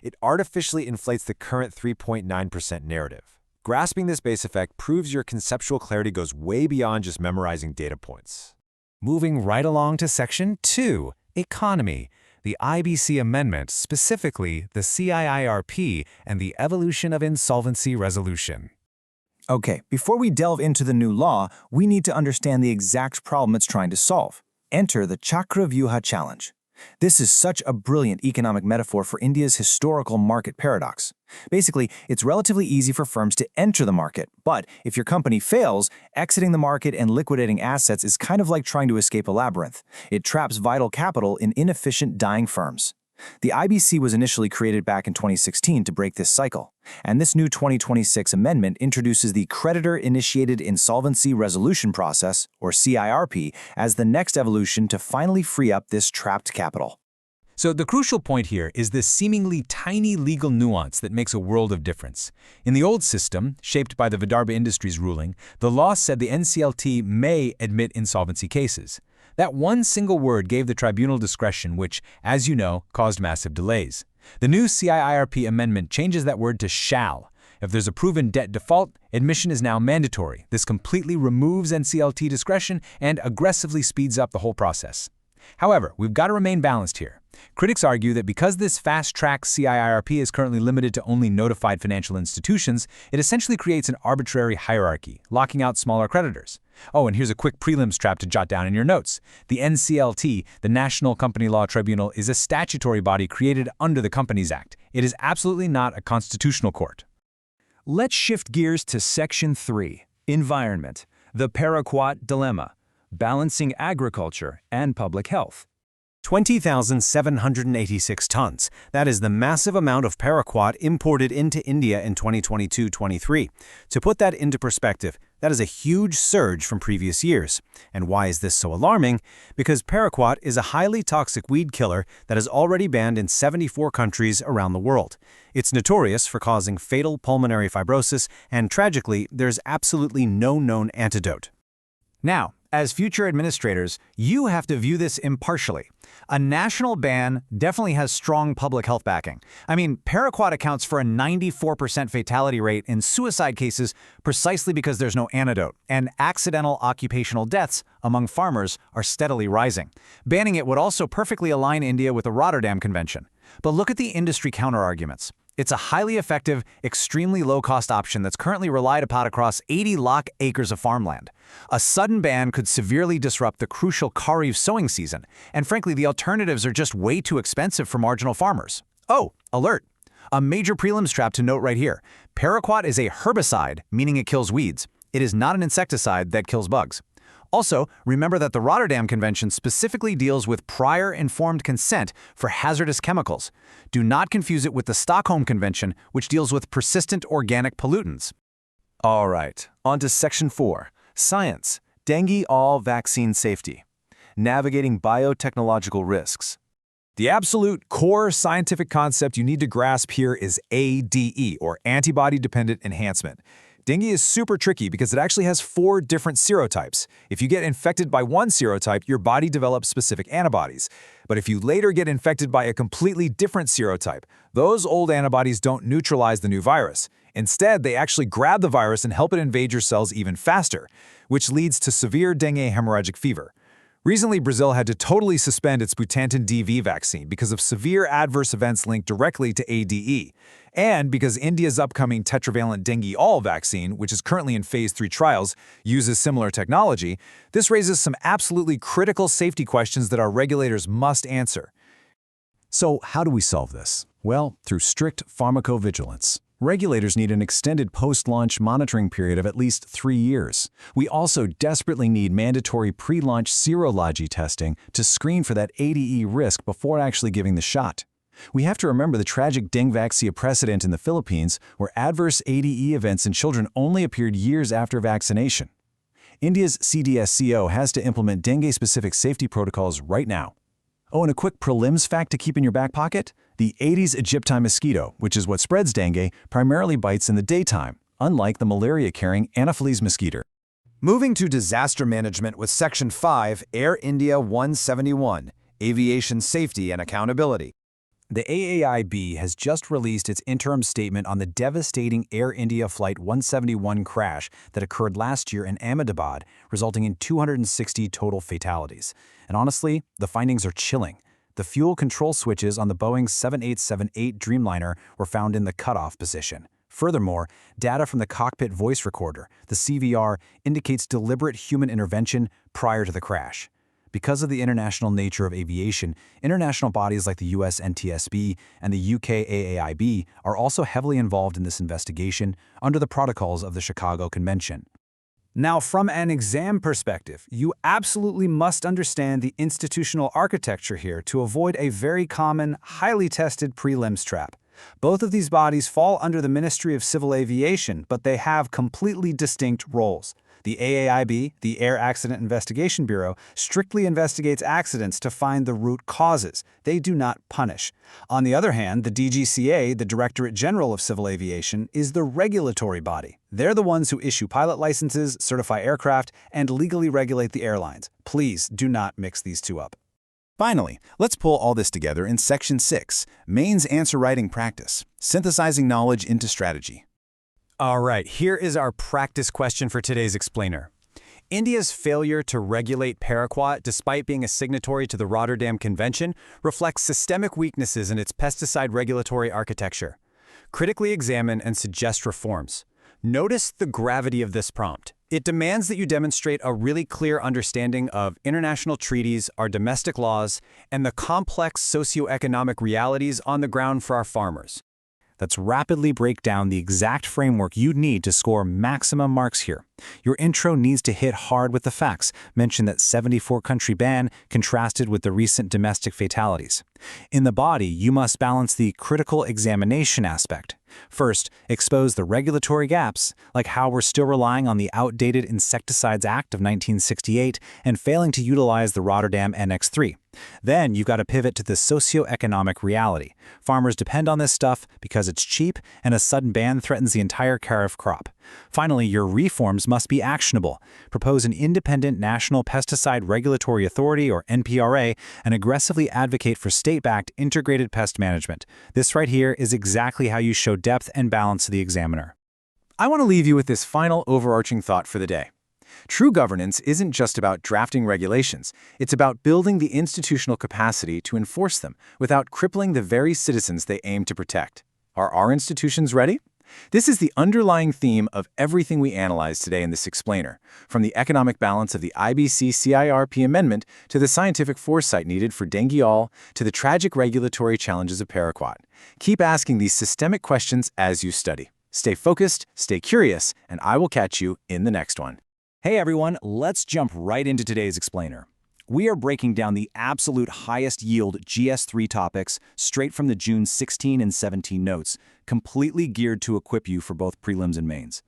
It artificially inflates the current 3.9% narrative. Grasping this base effect proves your conceptual clarity goes way beyond just memorizing data points. Moving right along to Section 2, Economy, the IBC amendment, specifically the CIIRP and the evolution of insolvency resolution. Okay, before we delve into the new law, we need to understand the exact problem it's trying to solve. Enter the Chakravyuha challenge. This is such a brilliant economic metaphor for India's historical market paradox. Basically, it's relatively easy for firms to enter the market, but if your company fails, exiting the market and liquidating assets is kind of like trying to escape a labyrinth. It traps vital capital in inefficient, dying firms. The IBC was initially created back in 2016 to break this cycle, and this new 2026 amendment introduces the Creditor-Initiated Insolvency Resolution Process, or CIRP, as the next evolution to finally free up this trapped capital. So the crucial point here is this seemingly tiny legal nuance that makes a world of difference. In the old system, shaped by the Vidarbha Industries ruling, the law said the NCLT may admit insolvency cases. That one single word gave the tribunal discretion, which, as you know, caused massive delays. The new CIIRP amendment changes that word to shall. If there's a proven debt default, admission is now mandatory. This completely removes NCLT discretion and aggressively speeds up the whole process. However, we've got to remain balanced here. Critics argue that because this fast-track CIIRP is currently limited to only notified financial institutions, it essentially creates an arbitrary hierarchy, locking out smaller creditors. Oh, and here's a quick prelims trap to jot down in your notes. The NCLT, the National Company Law Tribunal, is a statutory body created under the Companies Act. It is absolutely not a constitutional court. Let's shift gears to Section 3, Environment, the Paraquat Dilemma, Balancing Agriculture and Public Health. 20,786 tons. That is the massive amount of paraquat imported into India in 2022-23. To put that into perspective, that is a huge surge from previous years. And why is this so alarming? Because paraquat is a highly toxic weed killer that is already banned in 74 countries around the world. It's notorious for causing fatal pulmonary fibrosis, and tragically, there's absolutely no known antidote. Now, as future administrators, you have to view this impartially. A national ban definitely has strong public health backing. I mean, paraquat accounts for a 94% fatality rate in suicide cases precisely because there's no antidote, and accidental occupational deaths among farmers are steadily rising. Banning it would also perfectly align India with the Rotterdam Convention. But look at the industry counterarguments. It's a highly effective, extremely low-cost option that's currently relied upon across 80 lakh acres of farmland. A sudden ban could severely disrupt the crucial Kharif sowing season, and frankly, the alternatives are just way too expensive for marginal farmers. Oh, alert! A major prelims trap to note right here. Paraquat is a herbicide, meaning it kills weeds. It is not an insecticide that kills bugs. Also, remember that the Rotterdam Convention specifically deals with prior informed consent for hazardous chemicals. Do not confuse it with the Stockholm Convention, which deals with persistent organic pollutants. All right, on to Section 4, Science, Dengue all vaccine safety. Navigating biotechnological risks. The absolute core scientific concept you need to grasp here is ADE, or antibody-dependent enhancement. Dengue is super tricky because it actually has 4 different serotypes. If you get infected by one serotype, your body develops specific antibodies. But if you later get infected by a completely different serotype, those old antibodies don't neutralize the new virus. Instead, they actually grab the virus and help it invade your cells even faster, which leads to severe dengue hemorrhagic fever. Recently, Brazil had to totally suspend its Butantan DV vaccine because of severe adverse events linked directly to ADE. And because India's upcoming tetravalent dengue all vaccine, which is currently in phase 3 trials, uses similar technology, this raises some absolutely critical safety questions that our regulators must answer. So how do we solve this? Well, through strict pharmacovigilance. Regulators need an extended post-launch monitoring period of at least 3 years. We also desperately need mandatory pre-launch serology testing to screen for that ADE risk before actually giving the shot. We have to remember the tragic dengue precedent in the Philippines, where adverse ADE events in children only appeared years after vaccination. India's CDSCO has to implement dengue-specific safety protocols right now. Oh, and a quick prelims fact to keep in your back pocket. The Aedes aegypti mosquito, which is what spreads dengue, primarily bites in the daytime, unlike the malaria-carrying Anopheles mosquito. Moving to disaster management with Section 5, Air India 171, Aviation Safety and Accountability. The AAIB has just released its interim statement on the devastating Air India Flight 171 crash that occurred last year in Ahmedabad, resulting in 260 total fatalities. And honestly, the findings are chilling. The fuel control switches on the Boeing 7878 Dreamliner were found in the cutoff position. Furthermore, data from the cockpit voice recorder, the CVR, indicates deliberate human intervention prior to the crash. Because of the international nature of aviation, international bodies like the US NTSB and the UK AAIB are also heavily involved in this investigation under the protocols of the Chicago Convention. Now, from an exam perspective, you absolutely must understand the institutional architecture here to avoid a very common, highly tested prelims trap. Both of these bodies fall under the Ministry of Civil Aviation, but they have completely distinct roles. The AAIB, the Air Accident Investigation Bureau, strictly investigates accidents to find the root causes. They do not punish. On the other hand, the DGCA, the Directorate General of Civil Aviation, is the regulatory body. They're the ones who issue pilot licenses, certify aircraft, and legally regulate the airlines. Please do not mix these two up. Finally, let's pull all this together in Section 6, Mains Answer Writing Practice, Synthesizing Knowledge into Strategy. All right, here is our practice question for today's explainer. India's failure to regulate paraquat, despite being a signatory to the Rotterdam Convention, reflects systemic weaknesses in its pesticide regulatory architecture. Critically examine and suggest reforms. Notice the gravity of this prompt. It demands that you demonstrate a really clear understanding of international treaties, our domestic laws, and the complex socioeconomic realities on the ground for our farmers. Let's rapidly break down the exact framework you'd need to score maximum marks here. Your intro needs to hit hard with the facts. Mention that 74-country ban contrasted with the recent domestic fatalities. In the body, you must balance the critical examination aspect. First, expose the regulatory gaps, like how we're still relying on the outdated Insecticides Act of 1968 and failing to utilize the Rotterdam Annex III. Then you've got to pivot to the socioeconomic reality. Farmers depend on this stuff because it's cheap and a sudden ban threatens the entire Kharif crop. Finally, your reforms must be actionable. Propose an independent National Pesticide Regulatory Authority, or NPRA, and aggressively advocate for state-backed integrated pest management. This right here is exactly how you show depth and balance to the examiner. I want to leave you with this final overarching thought for the day. True governance isn't just about drafting regulations. It's about building the institutional capacity to enforce them without crippling the very citizens they aim to protect. Are our institutions ready? This is the underlying theme of everything we analyze today in this explainer, from the economic balance of the IBC-CIRP amendment to the scientific foresight needed for dengue all to the tragic regulatory challenges of paraquat. Keep asking these systemic questions as you study. Stay focused, stay curious, and I will catch you in the next one. Hey everyone, let's jump right into today's explainer. We are breaking down the absolute highest yield GS3 topics straight from the June 16 and 17 notes, completely geared to equip you for both prelims and mains.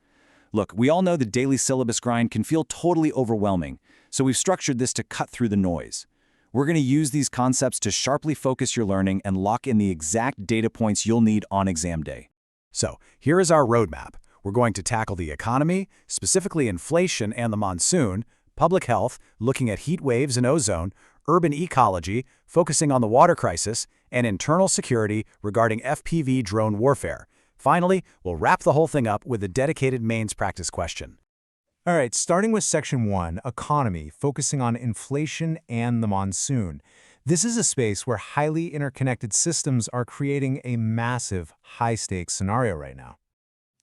Look, we all know the daily syllabus grind can feel totally overwhelming, so we've structured this to cut through the noise. We're going to use these concepts to sharply focus your learning and lock in the exact data points you'll need on exam day. So, here is our roadmap. We're going to tackle the economy, specifically inflation and the monsoon, public health, looking at heat waves and ozone, urban ecology, focusing on the water crisis, and internal security regarding FPV drone warfare. Finally, we'll wrap the whole thing up with a dedicated mains practice question. All right, starting with Section 1, Economy, focusing on inflation and the monsoon. This is a space where highly interconnected systems are creating a massive, high-stakes scenario right now.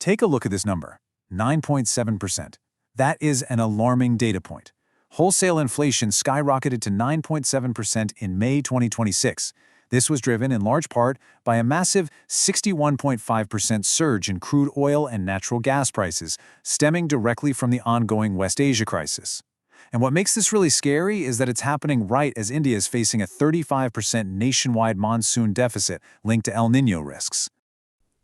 Take a look at this number, 9.7%. That is an alarming data point. Wholesale inflation skyrocketed to 9.7% in May 2026. This was driven in large part by a massive 61.5% surge in crude oil and natural gas prices, stemming directly from the ongoing West Asia crisis. And what makes this really scary is that it's happening right as India is facing a 35% nationwide monsoon deficit linked to El Niño risks.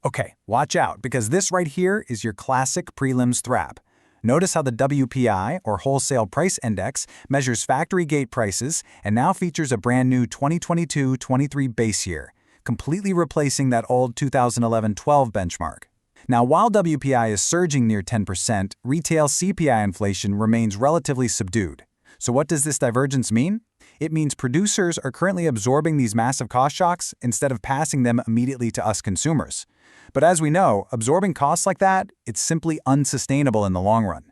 Okay, watch out, because this right here is your classic prelims thrap. Notice how the WPI, or Wholesale Price Index, measures factory gate prices and now features a brand new 2022-23 base year, completely replacing that old 2011-12 benchmark. Now, while WPI is surging near 10%, retail CPI inflation remains relatively subdued. So what does this divergence mean? It means producers are currently absorbing these massive cost shocks instead of passing them immediately to us consumers. But as we know, absorbing costs like that, it's simply unsustainable in the long run.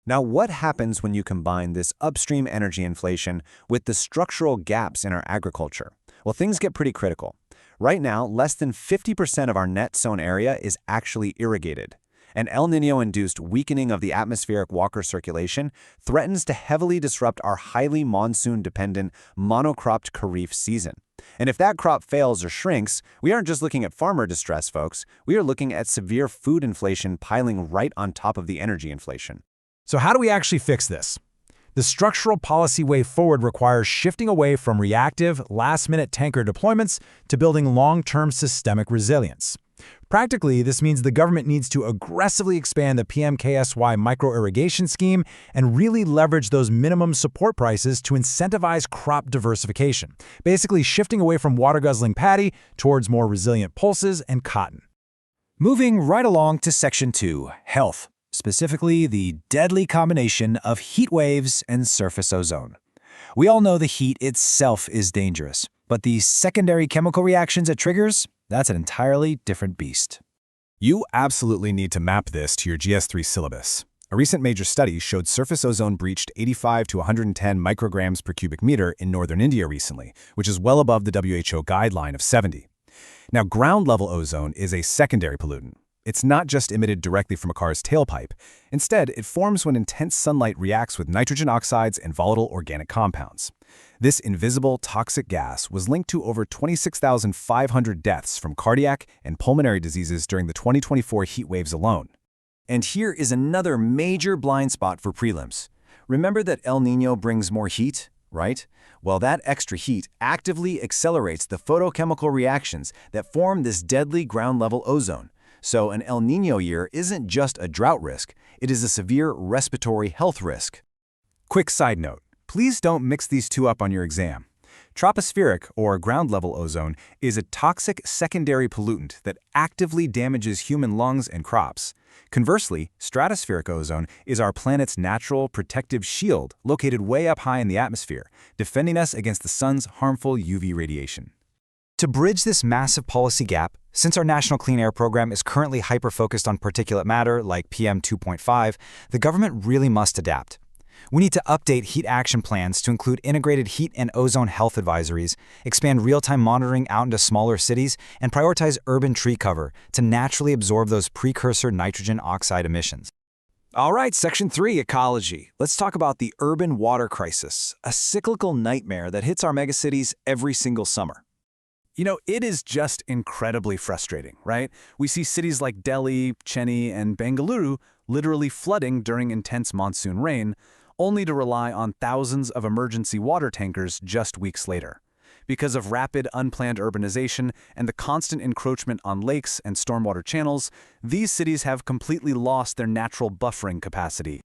Now, what happens when you combine this upstream energy inflation with the structural gaps in our agriculture? Well, things get pretty critical. Right now, less than 50% of our net sown area is actually irrigated. An El Niño-induced weakening of the atmospheric water circulation threatens to heavily disrupt our highly monsoon-dependent monocropped Kharif season. And if that crop fails or shrinks, we aren't just looking at farmer distress, folks. We are looking at severe food inflation piling right on top of the energy inflation. So how do we actually fix this? The structural policy way forward requires shifting away from reactive, last-minute tanker deployments to building long-term systemic resilience. Practically, this means the government needs to aggressively expand the PMKSY micro-irrigation scheme and really leverage those minimum support prices to incentivize crop diversification, basically shifting away from water-guzzling paddy towards more resilient pulses and cotton. Moving right along to Section 2, Health, specifically the deadly combination of heat waves and surface ozone. We all know the heat itself is dangerous, but the secondary chemical reactions it triggers, that's an entirely different beast. You absolutely need to map this to your GS3 syllabus. A recent major study showed surface ozone breached 85 to 110 micrograms per cubic meter in northern India recently, which is well above the WHO guideline of 70. Now, ground-level ozone is a secondary pollutant. It's not just emitted directly from a car's tailpipe. Instead, it forms when intense sunlight reacts with nitrogen oxides and volatile organic compounds. This invisible, toxic gas was linked to over 26,500 deaths from cardiac and pulmonary diseases during the 2024 heat waves alone. And here is another major blind spot for prelims. Remember that El Niño brings more heat, right? Well, that extra heat actively accelerates the photochemical reactions that form this deadly ground-level ozone. So an El Niño year isn't just a drought risk, it is a severe respiratory health risk. Quick side note, please don't mix these two up on your exam. Tropospheric, or ground-level ozone, is a toxic secondary pollutant that actively damages human lungs and crops. Conversely, stratospheric ozone is our planet's natural protective shield located way up high in the atmosphere, defending us against the sun's harmful UV radiation. To bridge this massive policy gap, since our National Clean Air Program is currently hyper-focused on particulate matter like PM 2.5, the government really must adapt. We need to update heat action plans to include integrated heat and ozone health advisories, expand real-time monitoring out into smaller cities, and prioritize urban tree cover to naturally absorb those precursor nitrogen oxide emissions. All right, Section 3, Ecology. Let's talk about the urban water crisis, a cyclical nightmare that hits our megacities every single summer. You know, it is just incredibly frustrating, right? We see cities like Delhi, Chennai, and Bengaluru literally flooding during intense monsoon rain, only to rely on thousands of emergency water tankers just weeks later. Because of rapid, unplanned urbanization and the constant encroachment on lakes and stormwater channels, these cities have completely lost their natural buffering capacity.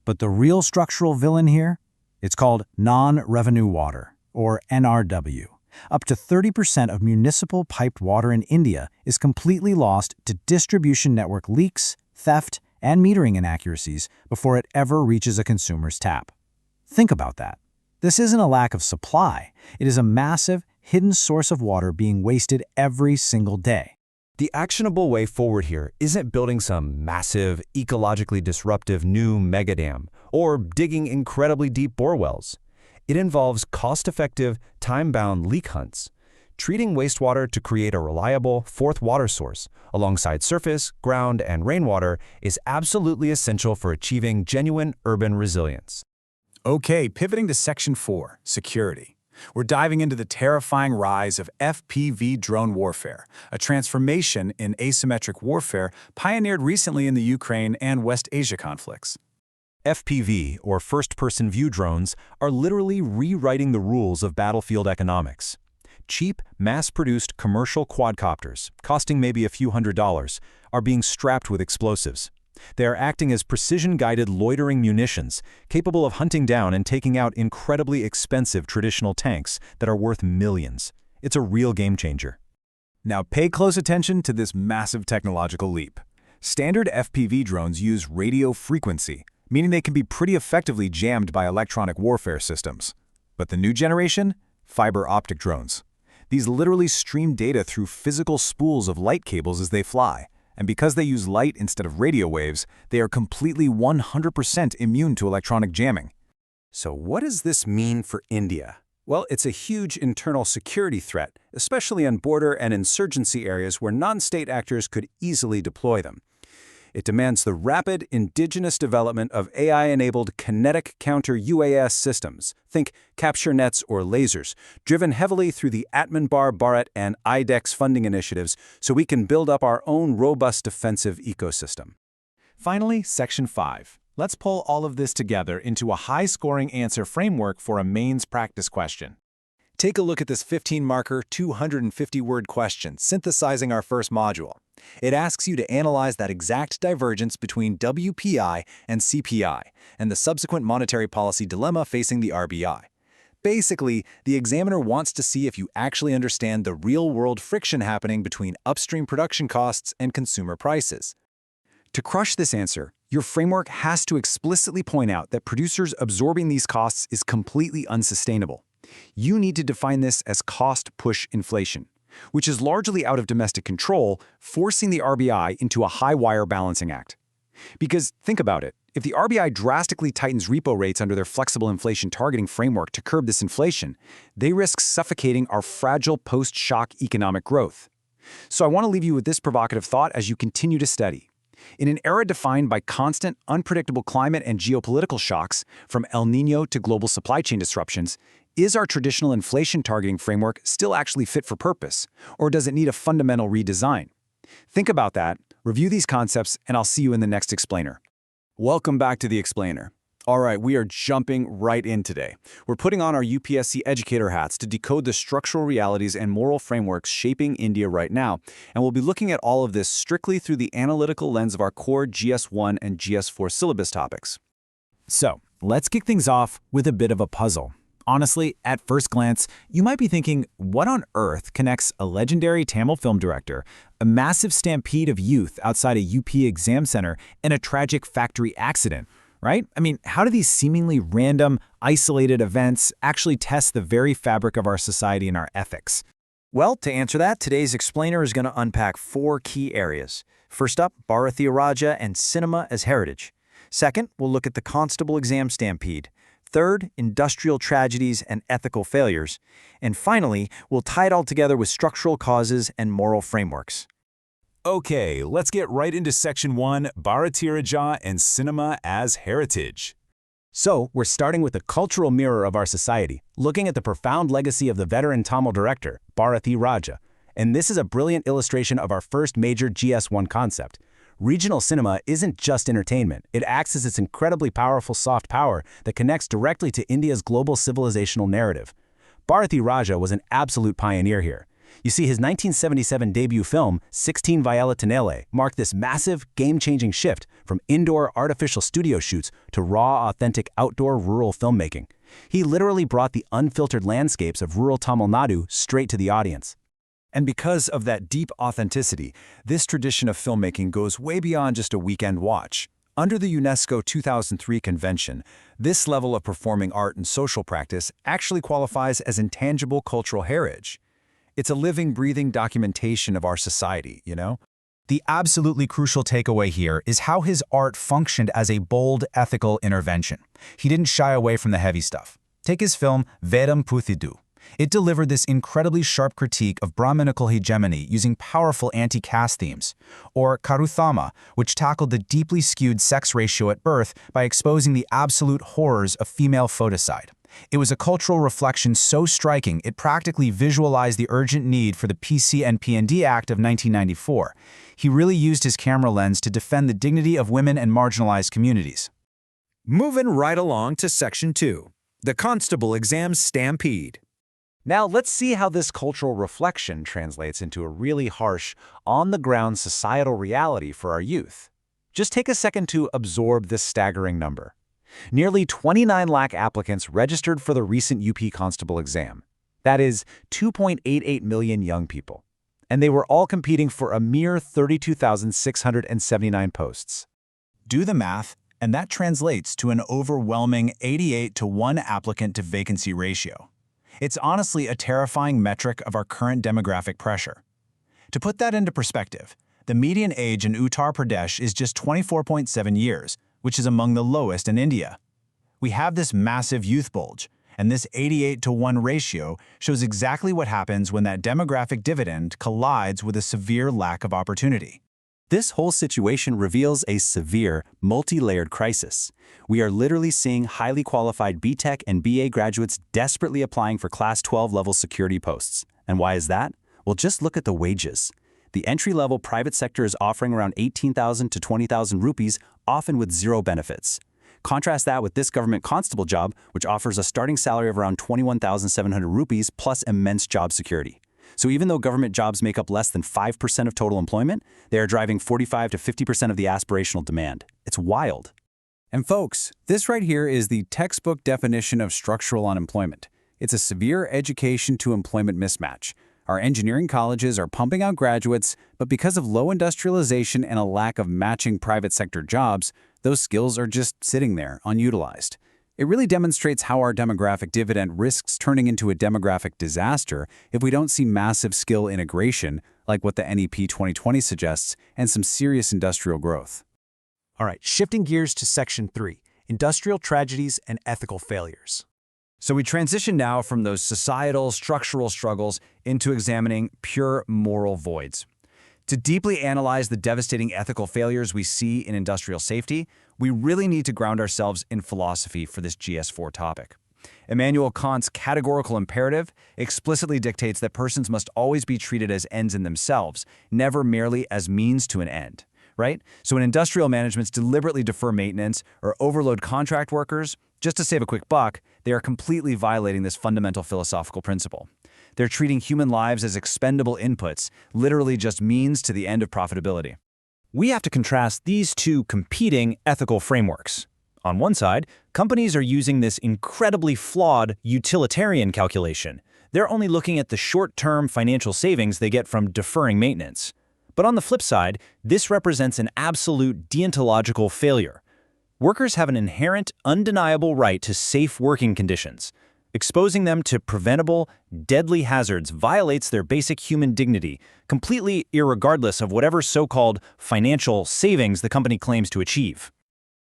But the real structural villain here? It's called non-revenue water, or NRW. Up to 30% of municipal piped water in India is completely lost to distribution network leaks, theft, and metering inaccuracies before it ever reaches a consumer's tap. Think about that. This isn't a lack of supply. It is a massive, hidden source of water being wasted every single day. The actionable way forward here isn't building some massive, ecologically disruptive new megadam or digging incredibly deep bore wells. It involves cost-effective, time-bound leak hunts, treating wastewater to create a reliable fourth water source alongside surface, ground, and rainwater is absolutely essential for achieving genuine urban resilience. Okay, pivoting to Section 4, Security. We're diving into the terrifying rise of FPV drone warfare, a transformation in asymmetric warfare pioneered recently in the Ukraine and West Asia conflicts. FPV, or first-person view drones, are literally rewriting the rules of battlefield economics. Cheap, mass-produced commercial quadcopters, costing maybe a few $100s, are being strapped with explosives. They are acting as precision-guided loitering munitions, capable of hunting down and taking out incredibly expensive traditional tanks that are worth millions. It's a real game-changer. Now pay close attention to this massive technological leap. Standard FPV drones use radio frequency, meaning they can be pretty effectively jammed by electronic warfare systems. But the new generation? Fiber optic drones. These literally stream data through physical spools of light cables as they fly. And because they use light instead of radio waves, they are completely 100% immune to electronic jamming. So what does this mean for India? Well, it's a huge internal security threat, especially on border and insurgency areas where non-state actors could easily deploy them. It demands the rapid indigenous development of AI-enabled kinetic counter-UAS systems, think capture nets or lasers, driven heavily through the Atmanbar Bharat and IDEX funding initiatives so we can build up our own robust defensive ecosystem. Finally, Section 5. Let's pull all of this together into a high-scoring answer framework for a mains practice question. Take a look at this 15-marker, 250-word question synthesizing our first module. It asks you to analyze that exact divergence between WPI and CPI and the subsequent monetary policy dilemma facing the RBI. Basically, the examiner wants to see if you actually understand the real-world friction happening between upstream production costs and consumer prices. To crush this answer, your framework has to explicitly point out that producers absorbing these costs is completely unsustainable. You need to define this as cost-push inflation, which is largely out of domestic control, forcing the RBI into a high-wire balancing act. Because think about it, if the RBI drastically tightens repo rates under their flexible inflation targeting framework to curb this inflation, they risk suffocating our fragile post-shock economic growth. So I want to leave you with this provocative thought as you continue to study. In an era defined by constant, unpredictable climate and geopolitical shocks, from El Niño to global supply chain disruptions, is our traditional inflation targeting framework still actually fit for purpose, or does it need a fundamental redesign? Think about that, review these concepts, and I'll see you in the next explainer. Welcome back to the explainer. All right, we are jumping right in today. We're putting on our UPSC educator hats to decode the structural realities and moral frameworks shaping India right now, and we'll be looking at all of this strictly through the analytical lens of our core GS1 and GS4 syllabus topics. So, let's kick things off with a bit of a puzzle. Honestly, at first glance, you might be thinking, what on earth connects a legendary Tamil film director, a massive stampede of youth outside a UP exam center, and a tragic factory accident, right? I mean, how do these seemingly random, isolated events actually test the very fabric of our society and our ethics? Well, to answer that, today's explainer is going to unpack 4 key areas. First up, Bharatiya Raja and cinema as heritage. Second, we'll look at the constable exam stampede. Third, industrial tragedies and ethical failures. And finally, we'll tie it all together with structural causes and moral frameworks. Okay, let's get right into Section 1, Bharatiya Raja and cinema as heritage. So, we're starting with the cultural mirror of our society, looking at the profound legacy of the veteran Tamil director, Bharatiya Raja. And this is a brilliant illustration of our first major GS1 concept. Regional cinema isn't just entertainment. It acts as its incredibly powerful soft power that connects directly to India's global civilizational narrative. Bharati Raja was an absolute pioneer here. You see, his 1977 debut film, 16 Viola Tenele, marked this massive, game-changing shift from indoor artificial studio shoots to raw, authentic outdoor rural filmmaking. He literally brought the unfiltered landscapes of rural Tamil Nadu straight to the audience. And because of that deep authenticity, this tradition of filmmaking goes way beyond just a weekend watch. Under the UNESCO 2003 convention, this level of performing art and social practice actually qualifies as intangible cultural heritage. It's a living, breathing documentation of our society, you know? The absolutely crucial takeaway here is how his art functioned as a bold ethical intervention. He didn't shy away from the heavy stuff. Take his film Vedam Puthidu. It delivered this incredibly sharp critique of Brahminical hegemony using powerful anti-caste themes. Or Karuthama, which tackled the deeply skewed sex ratio at birth by exposing the absolute horrors of female foeticide. It was a cultural reflection so striking it practically visualized the urgent need for the PC and P&D Act of 1994. He really used his camera lens to defend the dignity of women and marginalized communities. Moving right along to Section 2, the Constable Exam Stampede. Now let's see how this cultural reflection translates into a really harsh, on-the-ground societal reality for our youth. Just take a second to absorb this staggering number. Nearly 29 lakh applicants registered for the recent UP Constable exam. That is 2.88 million young people. And they were all competing for a mere 32,679 posts. Do the math, and that translates to an overwhelming 88-to-1 applicant to vacancy ratio. It's honestly a terrifying metric of our current demographic pressure. To put that into perspective, the median age in Uttar Pradesh is just 24.7 years, which is among the lowest in India. We have this massive youth bulge, and this 88-to-1 ratio shows exactly what happens when that demographic dividend collides with a severe lack of opportunity. This whole situation reveals a severe, multi-layered crisis. We are literally seeing highly qualified BTech and BA graduates desperately applying for Class 12 level security posts. And why is that? Well, just look at the wages. The entry-level private sector is offering around 18,000 to 20,000 rupees, often with zero benefits. Contrast that with this government constable job, which offers a starting salary of around 21,700 rupees plus immense job security. So even though government jobs make up less than 5% of total employment, they are driving 45 to 50% of the aspirational demand. It's wild. And folks, this right here is the textbook definition of structural unemployment. It's a severe education to employment mismatch. Our engineering colleges are pumping out graduates, but because of low industrialization and a lack of matching private sector jobs, those skills are just sitting there, unutilized. It really demonstrates how our demographic dividend risks turning into a demographic disaster if we don't see massive skill integration, like what the NEP 2020 suggests, and some serious industrial growth. All right, shifting gears to Section 3, Industrial Tragedies and Ethical Failures. So we transition now from those societal, structural struggles into examining pure moral voids. To deeply analyze the devastating ethical failures we see in industrial safety, we really need to ground ourselves in philosophy for this GS4 topic. Immanuel Kant's categorical imperative explicitly dictates that persons must always be treated as ends in themselves, never merely as means to an end, right? So when industrial managements deliberately defer maintenance or overload contract workers, just to save a quick buck, they are completely violating this fundamental philosophical principle. They're treating human lives as expendable inputs, literally just means to the end of profitability. We have to contrast these two competing ethical frameworks. On one side, companies are using this incredibly flawed utilitarian calculation. They're only looking at the short-term financial savings they get from deferring maintenance. But on the flip side, this represents an absolute deontological failure. Workers have an inherent, undeniable right to safe working conditions. Exposing them to preventable, deadly hazards violates their basic human dignity, completely irregardless of whatever so-called financial savings the company claims to achieve.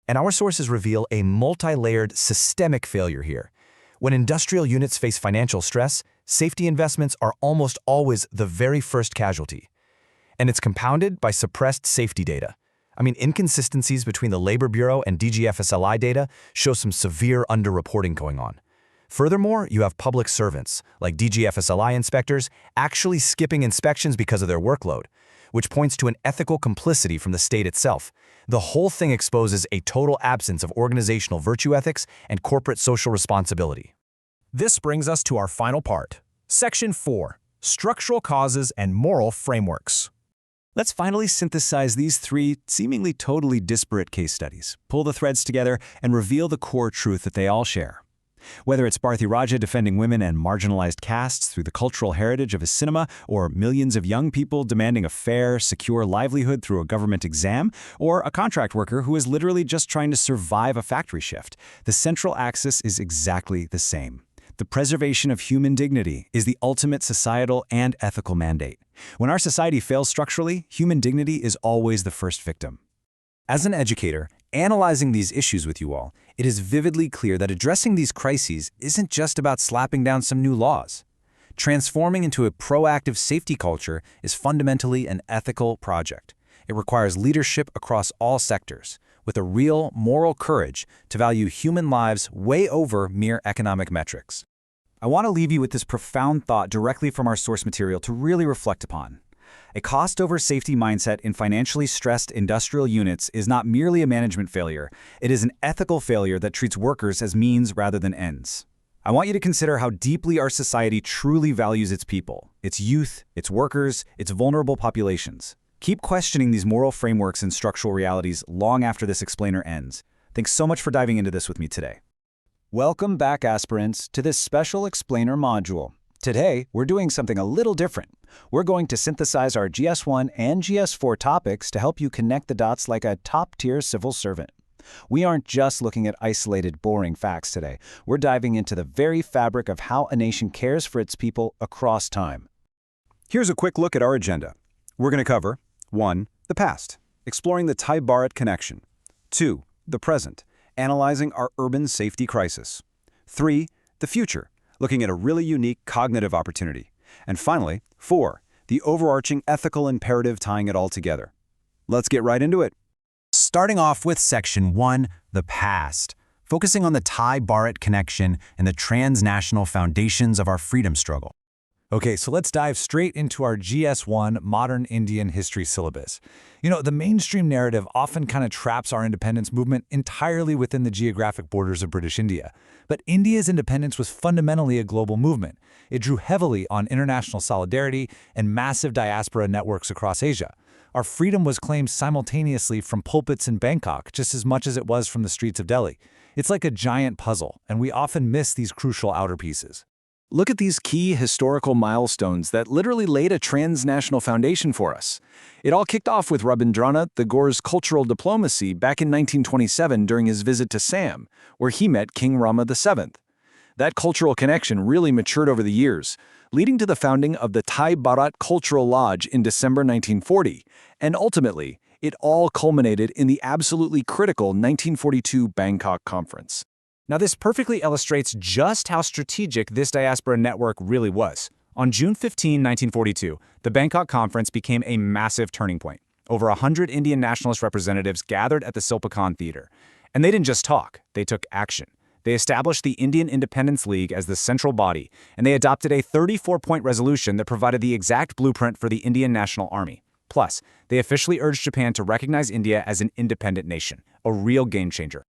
And our sources reveal a multi-layered systemic failure here. When industrial units face financial stress, safety investments are almost always the very first casualty. And it's compounded by suppressed safety data. Inconsistencies between the Labor Bureau and DGFSLI data show some severe underreporting going on. Furthermore, you have public servants, like DGFSLI inspectors, actually skipping inspections because of their workload, which points to an ethical complicity from the state itself. The whole thing exposes a total absence of organizational virtue ethics and corporate social responsibility. This brings us to our final part. Section 4. Structural Causes and Moral Frameworks. Let's finally synthesize these three seemingly totally disparate case studies, pull the threads together, and reveal the core truth that they all share. Whether it's Bharti Raja defending women and marginalized castes through the cultural heritage of his cinema, or millions of young people demanding a fair, secure livelihood through a government exam, or a contract worker who is literally just trying to survive a factory shift, the central axis is exactly the same. The preservation of human dignity is the ultimate societal and ethical mandate. When our society fails structurally, human dignity is always the first victim. As an educator, analyzing these issues with you all, it is vividly clear that addressing these crises isn't just about slapping down some new laws. Transforming into a proactive safety culture is fundamentally an ethical project. It requires leadership across all sectors, with a real moral courage to value human lives way over mere economic metrics. I want to leave you with this profound thought directly from our source material to really reflect upon. A cost-over-safety mindset in financially stressed industrial units is not merely a management failure, it is an ethical failure that treats workers as means rather than ends. I want you to consider how deeply our society truly values its people, its youth, its workers, its vulnerable populations. Keep questioning these moral frameworks and structural realities long after this explainer ends. Thanks so much for diving into this with me today. Welcome back, aspirants, to this special explainer module. Today, we're doing something a little different. We're going to synthesize our GS1 and GS4 topics to help you connect the dots like a top-tier civil servant. We aren't just looking at isolated, boring facts today. We're diving into the very fabric of how a nation cares for its people across time. Here's a quick look at our agenda. We're going to cover 1. The past, exploring the Thai-Bharat connection. 2. The present, analyzing our urban safety crisis. 3. The future, looking at a really unique cognitive opportunity. And finally, 4. The overarching ethical imperative tying it all together. Let's get right into it. Starting off with Section 1, the past, focusing on the Thai-Bharat connection and the transnational foundations of our freedom struggle. Okay, so let's dive straight into our GS1 Modern Indian History syllabus. The mainstream narrative often kind of traps our independence movement entirely within the geographic borders of British India. But India's independence was fundamentally a global movement. It drew heavily on international solidarity and massive diaspora networks across Asia. Our freedom was claimed simultaneously from pulpits in Bangkok just as much as it was from the streets of Delhi. It's like a giant puzzle, and we often miss these crucial outer pieces. Look at these key historical milestones that literally laid a transnational foundation for us. It all kicked off with Rabindranath Tagore's cultural diplomacy back in 1927 during his visit to Assam, where he met King Rama VII. That cultural connection really matured over the years, leading to the founding of the Thai-Bharat Cultural Lodge in December 1940, and ultimately, it all culminated in the absolutely critical 1942 Bangkok Conference. Now, this perfectly illustrates just how strategic this diaspora network really was. On June 15, 1942, the Bangkok Conference became a massive turning point. Over 100 Indian nationalist representatives gathered at the Silpakan Theater. And they didn't just talk, they took action. They established the Indian Independence League as the central body, and they adopted a 34-point resolution that provided the exact blueprint for the Indian National Army. Plus, they officially urged Japan to recognize India as an independent nation, a real game-changer.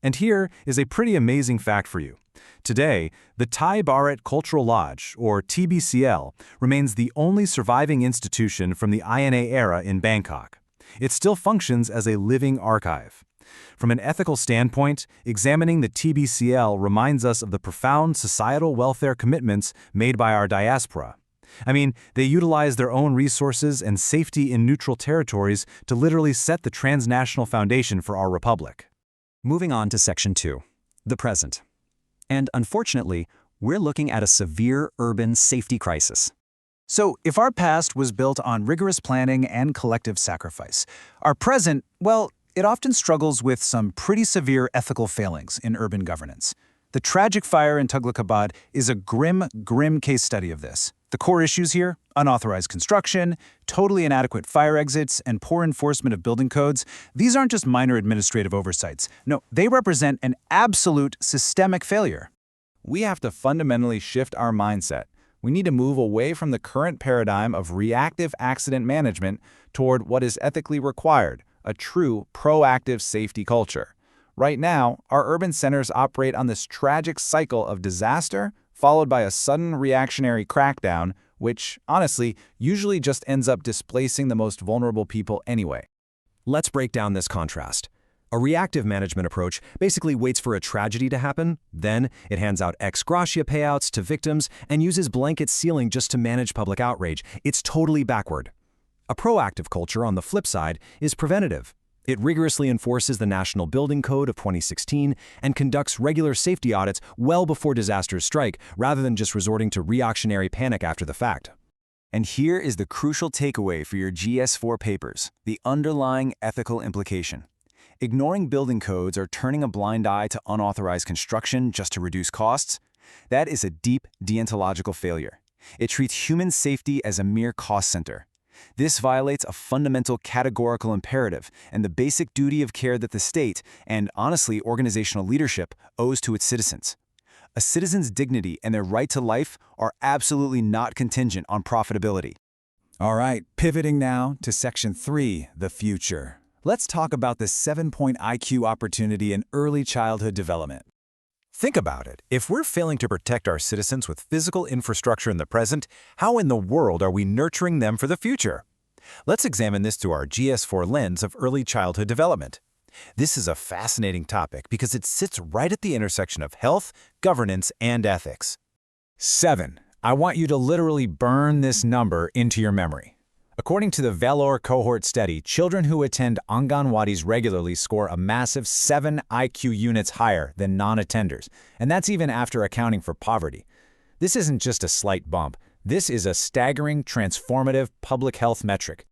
And here is a pretty amazing fact for you. Today, the Thai-Bharat Cultural Lodge, or TBCL, remains the only surviving institution from the INA era in Bangkok. It still functions as a living archive. From an ethical standpoint, examining the TBCL reminds us of the profound societal welfare commitments made by our diaspora. They utilize their own resources and safety in neutral territories to literally set the transnational foundation for our republic. Moving on to Section 2, the present. And unfortunately, we're looking at a severe urban safety crisis. So, if our past was built on rigorous planning and collective sacrifice, our present, well, it often struggles with some pretty severe ethical failings in urban governance. The tragic fire in Tughlaqabad is a grim case study of this. The core issues here: unauthorized construction, totally inadequate fire exits, and poor enforcement of building codes. These aren't just minor administrative oversights. No, they represent an absolute systemic failure. We have to fundamentally shift our mindset. We need to move away from the current paradigm of reactive accident management toward what is ethically required: a true proactive safety culture. Right now, our urban centers operate on this tragic cycle of disaster, followed by a sudden reactionary crackdown, which, honestly, usually just ends up displacing the most vulnerable people anyway. Let's break down this contrast. A reactive management approach basically waits for a tragedy to happen, then it hands out ex gratia payouts to victims and uses blanket ceiling just to manage public outrage. It's totally backward. A proactive culture, on the flip side, is preventative. It rigorously enforces the National Building Code of 2016 and conducts regular safety audits well before disasters strike, rather than just resorting to reactionary panic after the fact. And here is the crucial takeaway for your GS4 papers, the underlying ethical implication. Ignoring building codes or turning a blind eye to unauthorized construction just to reduce costs, that is a deep deontological failure. It treats human safety as a mere cost center. This violates a fundamental categorical imperative and the basic duty of care that the state, and honestly organizational leadership, owes to its citizens. A citizen's dignity and their right to life are absolutely not contingent on profitability. All right, pivoting now to Section 3, the future. Let's talk about the 7-point IQ opportunity in early childhood development. Think about it. If we're failing to protect our citizens with physical infrastructure in the present, how in the world are we nurturing them for the future? Let's examine this through our GS4 lens of early childhood development. This is a fascinating topic because it sits right at the intersection of health, governance, and ethics. 7. I want you to literally burn this number into your memory. According to the Vellore cohort study, children who attend Anganwadis regularly score a massive 7 IQ units higher than non-attenders, and that's even after accounting for poverty. This isn't just a slight bump. This is a staggering, transformative public health metric.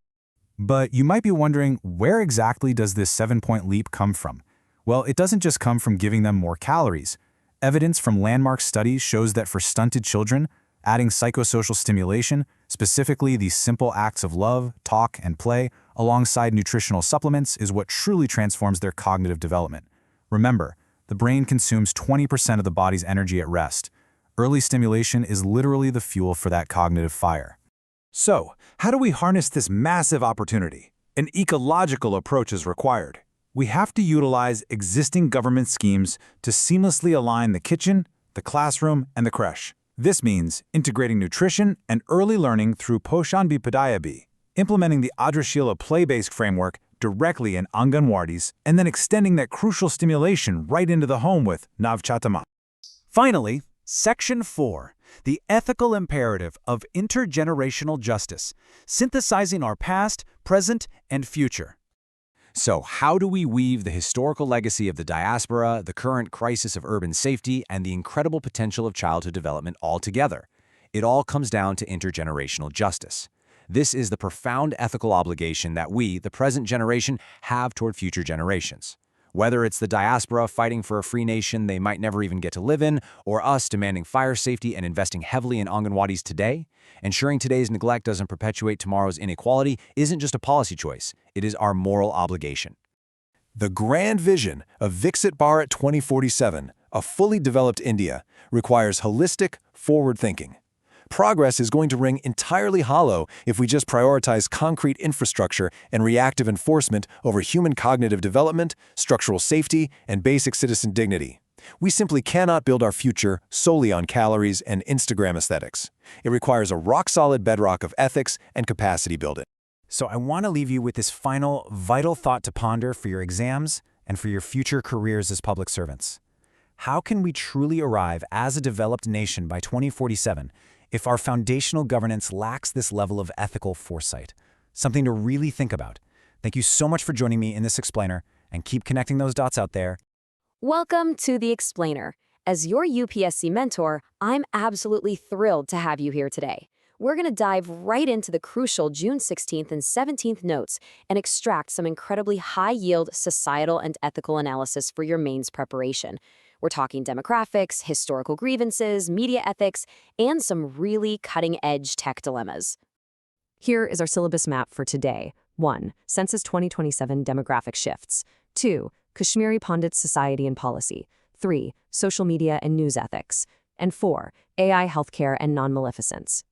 But you might be wondering, where exactly does this 7-point leap come from? Well, it doesn't just come from giving them more calories. Evidence from landmark studies shows that for stunted children, adding psychosocial stimulation, specifically these simple acts of love, talk, and play, alongside nutritional supplements is what truly transforms their cognitive development. Remember, the brain consumes 20% of the body's energy at rest. Early stimulation is literally the fuel for that cognitive fire. So, how do we harness this massive opportunity? An ecological approach is required. We have to utilize existing government schemes to seamlessly align the kitchen, the classroom, and the creche. This means integrating nutrition and early learning through Poshan Bipadaya, implementing the Adrashila play-based framework directly in Anganwadis, and then extending that crucial stimulation right into the home with Navchatama. Finally, Section 4, the ethical imperative of intergenerational justice, synthesizing our past, present, and future. So how do we weave the historical legacy of the diaspora, the current crisis of urban safety, and the incredible potential of childhood development all together? It all comes down to intergenerational justice. This is the profound ethical obligation that we, the present generation, have toward future generations. Whether it's the diaspora fighting for a free nation they might never even get to live in, or us demanding fire safety and investing heavily in Anganwadis today, ensuring today's neglect doesn't perpetuate tomorrow's inequality isn't just a policy choice, it is our moral obligation. The grand vision of Viksit Bharat 2047, a fully developed India, requires holistic, forward thinking. Progress is going to ring entirely hollow if we just prioritize concrete infrastructure and reactive enforcement over human cognitive development, structural safety, and basic citizen dignity. We simply cannot build our future solely on calories and Instagram aesthetics. It requires a rock-solid bedrock of ethics and capacity building. So I want to leave you with this final, vital thought to ponder for your exams and for your future careers as public servants. How can we truly arrive as a developed nation by 2047 if our foundational governance lacks this level of ethical foresight? Something to really think about. Thank you so much for joining me in this explainer, and keep connecting those dots out there. Welcome to The Explainer. As your UPSC mentor, I'm absolutely thrilled to have you here today. We're going to dive right into the crucial June 16th and 17th notes and extract some incredibly high-yield societal and ethical analysis for your mains preparation. We're talking demographics, historical grievances, media ethics, and some really cutting-edge tech dilemmas. Here is our syllabus map for today. 1. Census 2027 demographic shifts. 2. Kashmiri Pandits Society and Policy. 3. Social media and news ethics. And 4. AI healthcare and non-maleficence.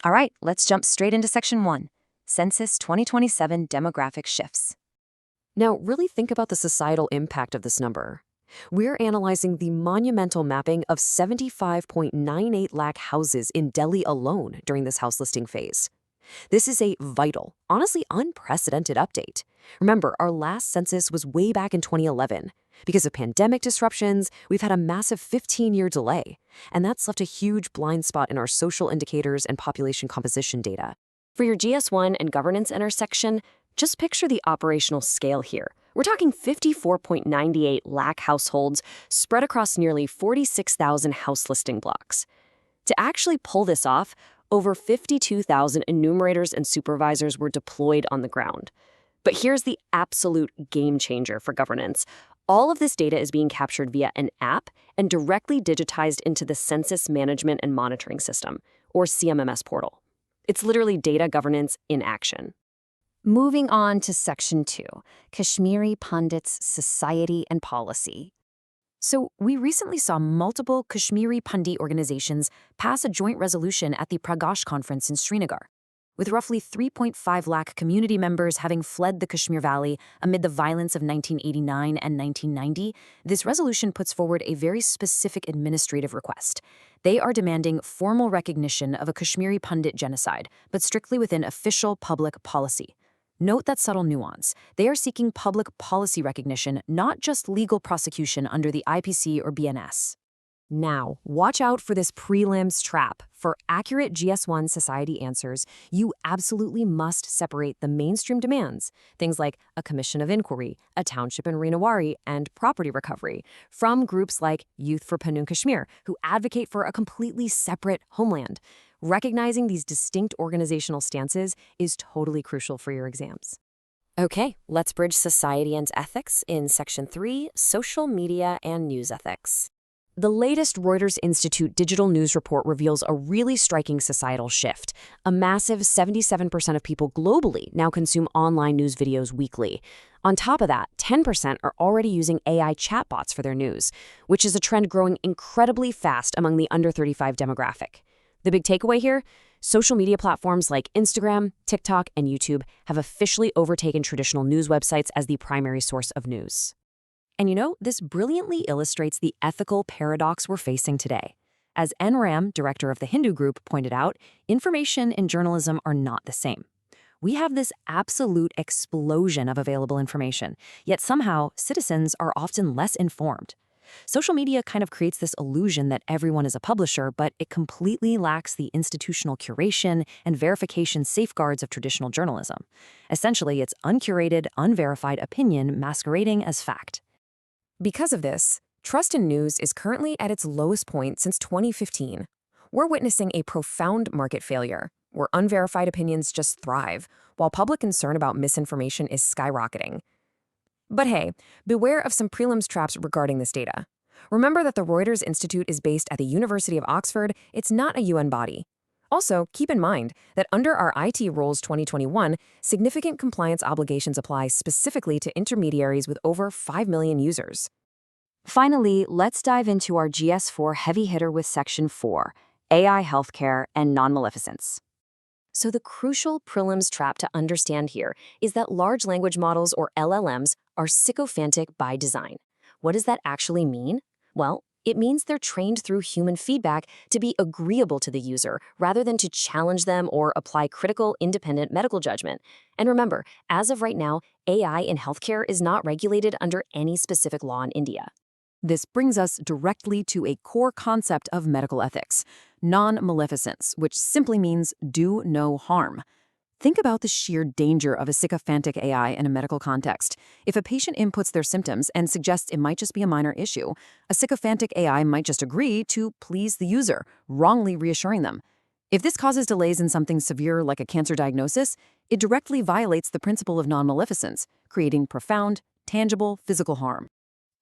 All right, let's jump straight into Section 1. Census 2027 demographic shifts. Now, really think about the societal impact of this number. We're analyzing the monumental mapping of 75.98 lakh houses in Delhi alone during this house listing phase. This is a vital, honestly unprecedented update. Remember, our last census was way back in 2011. Because of pandemic disruptions, we've had a massive 15-year delay, and that's left a huge blind spot in our social indicators and population composition data. For your GS1 and governance intersection, just picture the operational scale here. We're talking 54.98 lakh households spread across nearly 46,000 house listing blocks. To actually pull this off, over 52,000 enumerators and supervisors were deployed on the ground. But here's the absolute game changer for governance. All of this data is being captured via an app and directly digitized into the Census Management and Monitoring System, or CMMS portal. It's literally data governance in action. Moving on to Section 2, Kashmiri Pundits, Society and Policy. So, we recently saw multiple Kashmiri Pundit organizations pass a joint resolution at the Pragash Conference in Srinagar. With roughly 3.5 lakh community members having fled the Kashmir Valley amid the violence of 1989 and 1990, this resolution puts forward a very specific administrative request. They are demanding formal recognition of a Kashmiri Pundit genocide, but strictly within official public policy. Note that subtle nuance. They are seeking public policy recognition, not just legal prosecution under the IPC or BNS. Now, watch out for this prelims trap. For accurate GS1 society answers, you absolutely must separate the mainstream demands, things like a commission of inquiry, a township in Renawari, and property recovery, from groups like Youth for Panun Kashmir, who advocate for a completely separate homeland. Recognizing these distinct organizational stances is totally crucial for your exams. Okay, let's bridge society and ethics in Section 3, Social Media and News Ethics. The latest Reuters Institute digital news report reveals a really striking societal shift. A massive 77% of people globally now consume online news videos weekly. On top of that, 10% are already using AI chatbots for their news, which is a trend growing incredibly fast among the under 35 demographic. The big takeaway here? Social media platforms like Instagram, TikTok, and YouTube have officially overtaken traditional news websites as the primary source of news. And you know, this brilliantly illustrates the ethical paradox we're facing today. As N. Ram, director of the Hindu Group, pointed out, information and journalism are not the same. We have this absolute explosion of available information, yet somehow citizens are often less informed. Social media kind of creates this illusion that everyone is a publisher, but it completely lacks the institutional curation and verification safeguards of traditional journalism. Essentially, it's uncurated, unverified opinion masquerading as fact. Because of this, trust in news is currently at its lowest point since 2015. We're witnessing a profound market failure, where unverified opinions just thrive, while public concern about misinformation is skyrocketing. But hey, beware of some prelims traps regarding this data. Remember that the Reuters Institute is based at the University of Oxford. It's not a UN body. Also, keep in mind that under our IT Rules 2021, significant compliance obligations apply specifically to intermediaries with over 5 million users. Finally, let's dive into our GS4 heavy hitter with Section 4, AI healthcare and non-maleficence. So the crucial prelims trap to understand here is that large language models, or LLMs, are sycophantic by design. What does that actually mean? Well, it means they're trained through human feedback to be agreeable to the user rather than to challenge them or apply critical, independent medical judgment. And remember, as of right now, AI in healthcare is not regulated under any specific law in India. This brings us directly to a core concept of medical ethics, non-maleficence, which simply means do no harm. Think about the sheer danger of a sycophantic AI in a medical context. If a patient inputs their symptoms and suggests it might just be a minor issue, a sycophantic AI might just agree to please the user, wrongly reassuring them. If this causes delays in something severe like a cancer diagnosis, it directly violates the principle of non-maleficence, creating profound, tangible physical harm.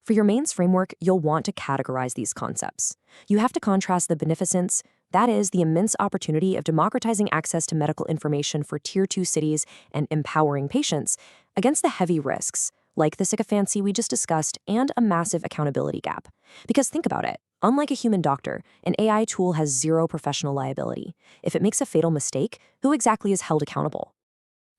For your mains framework, you'll want to categorize these concepts. You have to contrast the beneficence, that is, the immense opportunity of democratizing access to medical information for Tier 2 cities and empowering patients, against the heavy risks, like the sycophancy we just discussed, and a massive accountability gap. Because think about it, unlike a human doctor, an AI tool has zero professional liability. If it makes a fatal mistake, who exactly is held accountable?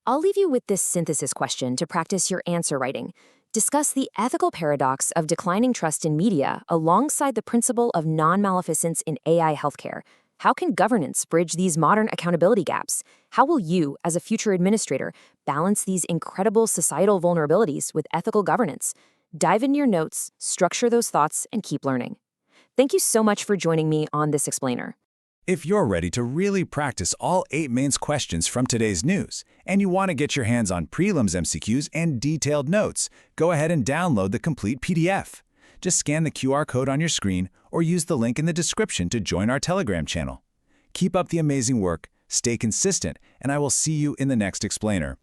I'll leave you with this synthesis question to practice your answer writing. Discuss the ethical paradox of declining trust in media alongside the principle of non-maleficence in AI healthcare. How can governance bridge these modern accountability gaps? How will you, as a future administrator, balance these incredible societal vulnerabilities with ethical governance? Dive into your notes, structure those thoughts, and keep learning. Thank you so much for joining me on this explainer. If you're ready to really practice all 8 mains questions from today's news, and you want to get your hands on prelims MCQs and detailed notes, go ahead and download the complete PDF. Just scan the QR code on your screen or use the link in the description to join our Telegram channel. Keep up the amazing work, stay consistent, and I will see you in the next explainer.